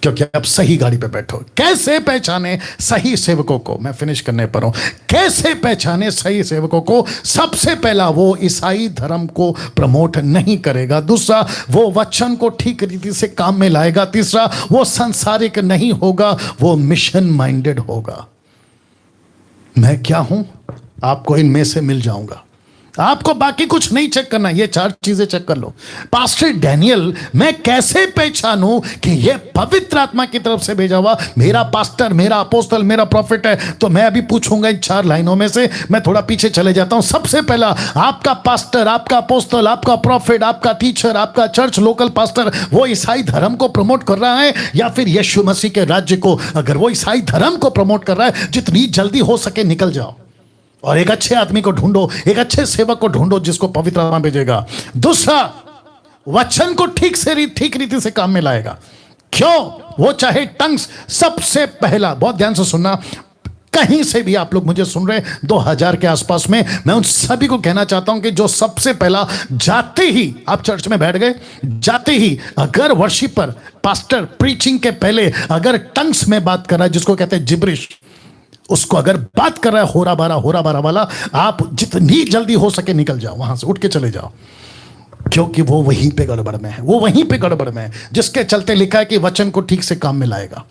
क्योंकि आप सही गाड़ी पे बैठो। कैसे पहचाने सही सेवकों को? मैं फिनिश करने पर हूं। कैसे पहचाने सही सेवकों को? सबसे पहला, वो ईसाई धर्म को प्रमोट नहीं करेगा। दूसरा, वो वचन को ठीक रीति से काम में लाएगा। तीसरा, वो सांसारिक नहीं होगा, वो मिशन माइंडेड होगा। मैं क्या हूं? आपको इनमें से मिल जाऊंगा। आपको बाकी कुछ नहीं चेक करना, ये 4 चीजें चेक कर लो। पास्टर डैनियल, मैं कैसे पहचानूं कि ये पवित्र आत्मा की तरफ से भेजा हुआ मेरा पास्टर, मेरा अपोस्तल, मेरा प्रॉफिट है? तो मैं अभी पूछूंगा इन 4 लाइनों में से। मैं थोड़ा पीछे चले जाता हूं। सबसे पहला, आपका पास्टर, आपका अपोस्तल, आपका प्रॉफिट, आपका टीचर, आपका चर्च लोकल पास्टर, वो ईसाई धर्म को प्रमोट कर रहा है या फिर यीशु मसीह के राज्य को? अगर वो ईसाई धर्म को प्रमोट कर रहा है, जितनी जल्दी हो सके निकल जाओ और एक अच्छे आदमी को ढूंढो, एक अच्छे सेवक को ढूंढो जिसको पवित्र आत्मा भेजेगा। दूसरा, वचन को ठीक रीति से काम में लाएगा। क्यों? वो चाहे टंग्स, सबसे पहला, बहुत ध्यान से सुनना, कहीं से भी आप लोग मुझे सुन रहे हैं 2000 के आसपास में, मैं उन सभी को कहना चाहता हूं कि जो सबसे पहला जाते ही आप चर्च में बैठ गए, जाते ही अगर वर्शिपर पास्टर प्रीचिंग के पहले अगर टंग्स में बात कर रहा है, जिसको कहते हैं जिब्रिश, उसको अगर बात कर रहा है होरा बारा वाला, आप जितनी जल्दी हो सके निकल जाओ, वहां से उठ के चले जाओ, क्योंकि वो वहीं पे गड़बड़ में है, वो वहीं पे गड़बड़ में है, जिसके चलते लिखा है कि वचन को ठीक से काम में लाएगा।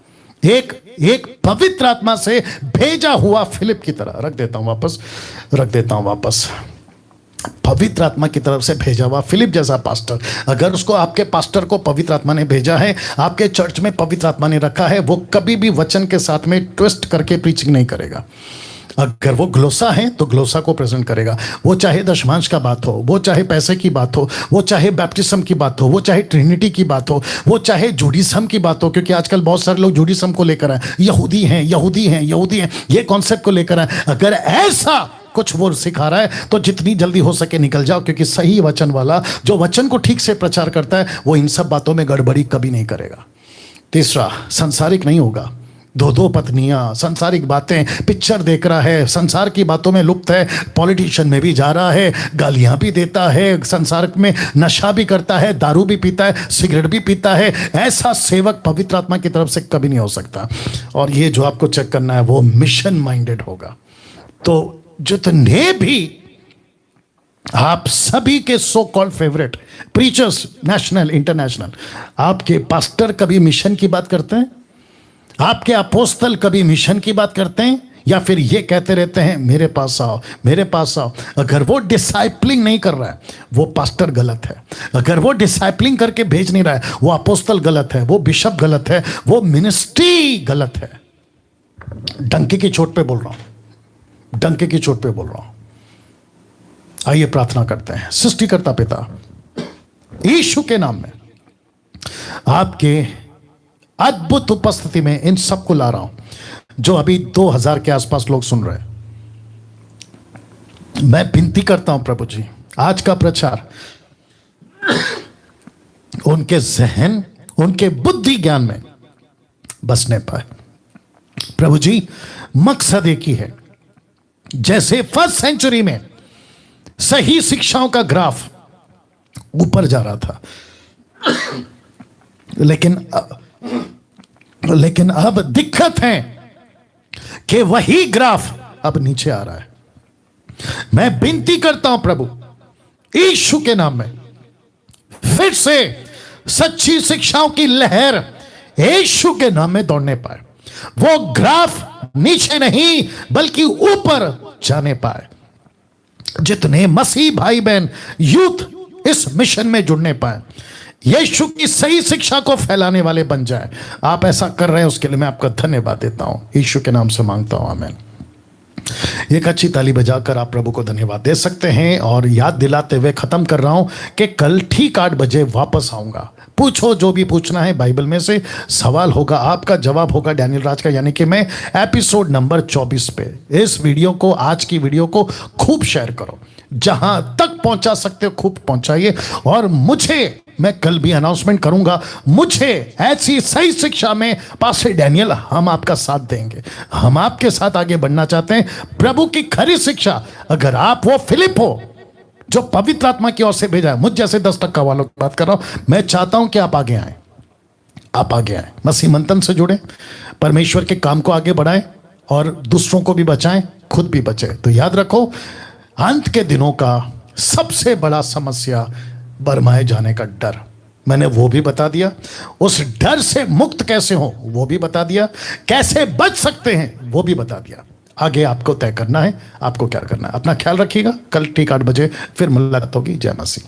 एक पवित्र आत्मा से भेजा हुआ फिलिप की तरह, रख देता हूं वापस, पवित्र आत्मा की तरफ से भेजा हुआ फिलिप जैसा पास्टर, अगर उसको आपके पास्टर को पवित्र आत्मा ने भेजा है, आपके चर्च में पवित्र आत्मा ने रखा है, वो कभी भी वचन के साथ में ट्विस्ट करके प्रीचिंग नहीं करेगा। अगर वो ग्लोसा है तो ग्लोसा को प्रेजेंट करेगा, वो चाहे दशमांश का बात हो, वो चाहे पैसे की बात हो, वो चाहे बैप्टिज्म की बात हो, वो चाहे ट्रिनिटी की बात हो, वो चाहे जूडिज्म की बात हो, क्योंकि आजकल बहुत सारे लोग जूडिज्म को लेकर आए, यहूदी हैं, ये कॉन्सेप्ट को लेकर आए। अगर ऐसा कुछ वो सिखा रहा है तो जितनी जल्दी हो सके निकल जाओ, क्योंकि सही वचन वाला जो वचन को ठीक से प्रचार करता है वो इन सब बातों में गड़बड़ी कभी नहीं करेगा। तीसरा, संसारिक नहीं होगा, दो पत्नियां, सांसारिक बातें, पिक्चर देख रहा है, संसार की बातों में लुप्त है, पॉलिटिशियन में भी जा रहा है, गालियां भी देता है, संसार में नशा भी करता है, दारू भी पीता है, सिगरेट भी पीता है, ऐसा सेवक पवित्र आत्मा की तरफ से कभी नहीं हो सकता। और ये जो आपको चेक करना है वो मिशन माइंडेड होगा। तो जितने भी आप सभी के so called favourite preachers, national international, आपके पास्टर कभी मिशन की बात करते हैं? आपके अपोस्तल कभी मिशन की बात करते हैं? या फिर ये कहते रहते हैं मेरे पास आओ, मेरे पास आओ? अगर वो डिसाइपलिंग नहीं कर रहा है वो पास्टर गलत है। अगर वो डिसाइपलिंग करके भेज नहीं रहा है वो अपोस्तल गलत है, वो बिशप गलत है, वो मिनिस्ट्री गलत है। डंके की चोट पे बोल रहा हूं, डंके की चोट पे बोल रहा हूं। आइए प्रार्थना करते हैं। सृष्टिकर्ता पिता, यीशु के नाम में आपके अद्भुत उपस्थिति में इन सबको ला रहा हूं जो अभी 2000 के आसपास लोग सुन रहे हैं। मैं विनती करता हूं प्रभु जी, आज का प्रचार उनके जहन, उनके बुद्धि ज्ञान में बसने पाए। प्रभु जी, मकसद एक ही है, जैसे फर्स्ट सेंचुरी में सही शिक्षाओं का ग्राफ ऊपर जा रहा था, लेकिन अब दिक्कत है कि वही ग्राफ अब नीचे आ रहा है। मैं विनती करता हूं प्रभु यीशु के नाम में, फिर से सच्ची शिक्षाओं की लहर यीशु के नाम में दौड़ने पाए, वो ग्राफ नीचे नहीं बल्कि ऊपर जाने पाए। जितने मसीह भाई बहन यूथ इस मिशन में जुड़ने पाए, यीशु की सही शिक्षा को फैलाने वाले बन जाए। आप ऐसा कर रहे हैं, उसके लिए मैं आपका धन्यवाद देता हूं, यीशु के नाम से मांगता हूं, आमीन। एक अच्छी ताली बजाकर आप प्रभु को धन्यवाद दे सकते हैं। और याद दिलाते हुए खत्म कर रहा हूं कि कल ठीक 8 बजे वापस आऊंगा। पूछो जो भी पूछना है, बाइबल में से सवाल होगा, आपका जवाब होगा डैनियल राज का, यानी कि मैं एपिसोड नंबर 24 पे। इस वीडियो को, आज की वीडियो को खूब शेयर करो, जहां तक पहुंचा सकते हो खूब पहुंचाइए। और मुझे, मैं कल भी अनाउंसमेंट करूंगा, मुझे ऐसी सही शिक्षा में पास्टर डैनियल, हम आपका साथ देंगे, हम आपके साथ आगे बढ़ना चाहते हैं। प्रभु की खरी शिक्षा, अगर आप वो फिलिप हो जो पवित्र आत्मा की ओर से भेजा है, मुझ जैसे 10% वालों की बात कर रहा हूं, मैं चाहता हूं कि आप आगे आए, आप आगे आए, मसीह मंथन से जुड़े, परमेश्वर के काम को आगे बढ़ाएं और दूसरों को भी बचाएं, खुद भी बचे। तो याद रखो, अंत के दिनों का सबसे बड़ा समस्या बरमाए जाने का डर, मैंने वो भी बता दिया। उस डर से मुक्त कैसे हो वो भी बता दिया, कैसे बच सकते हैं वो भी बता दिया। आगे आपको तय करना है आपको क्या करना है। अपना ख्याल रखिएगा, कल ठीक 8 बजे फिर मुलाकात होगी। जय मसीह।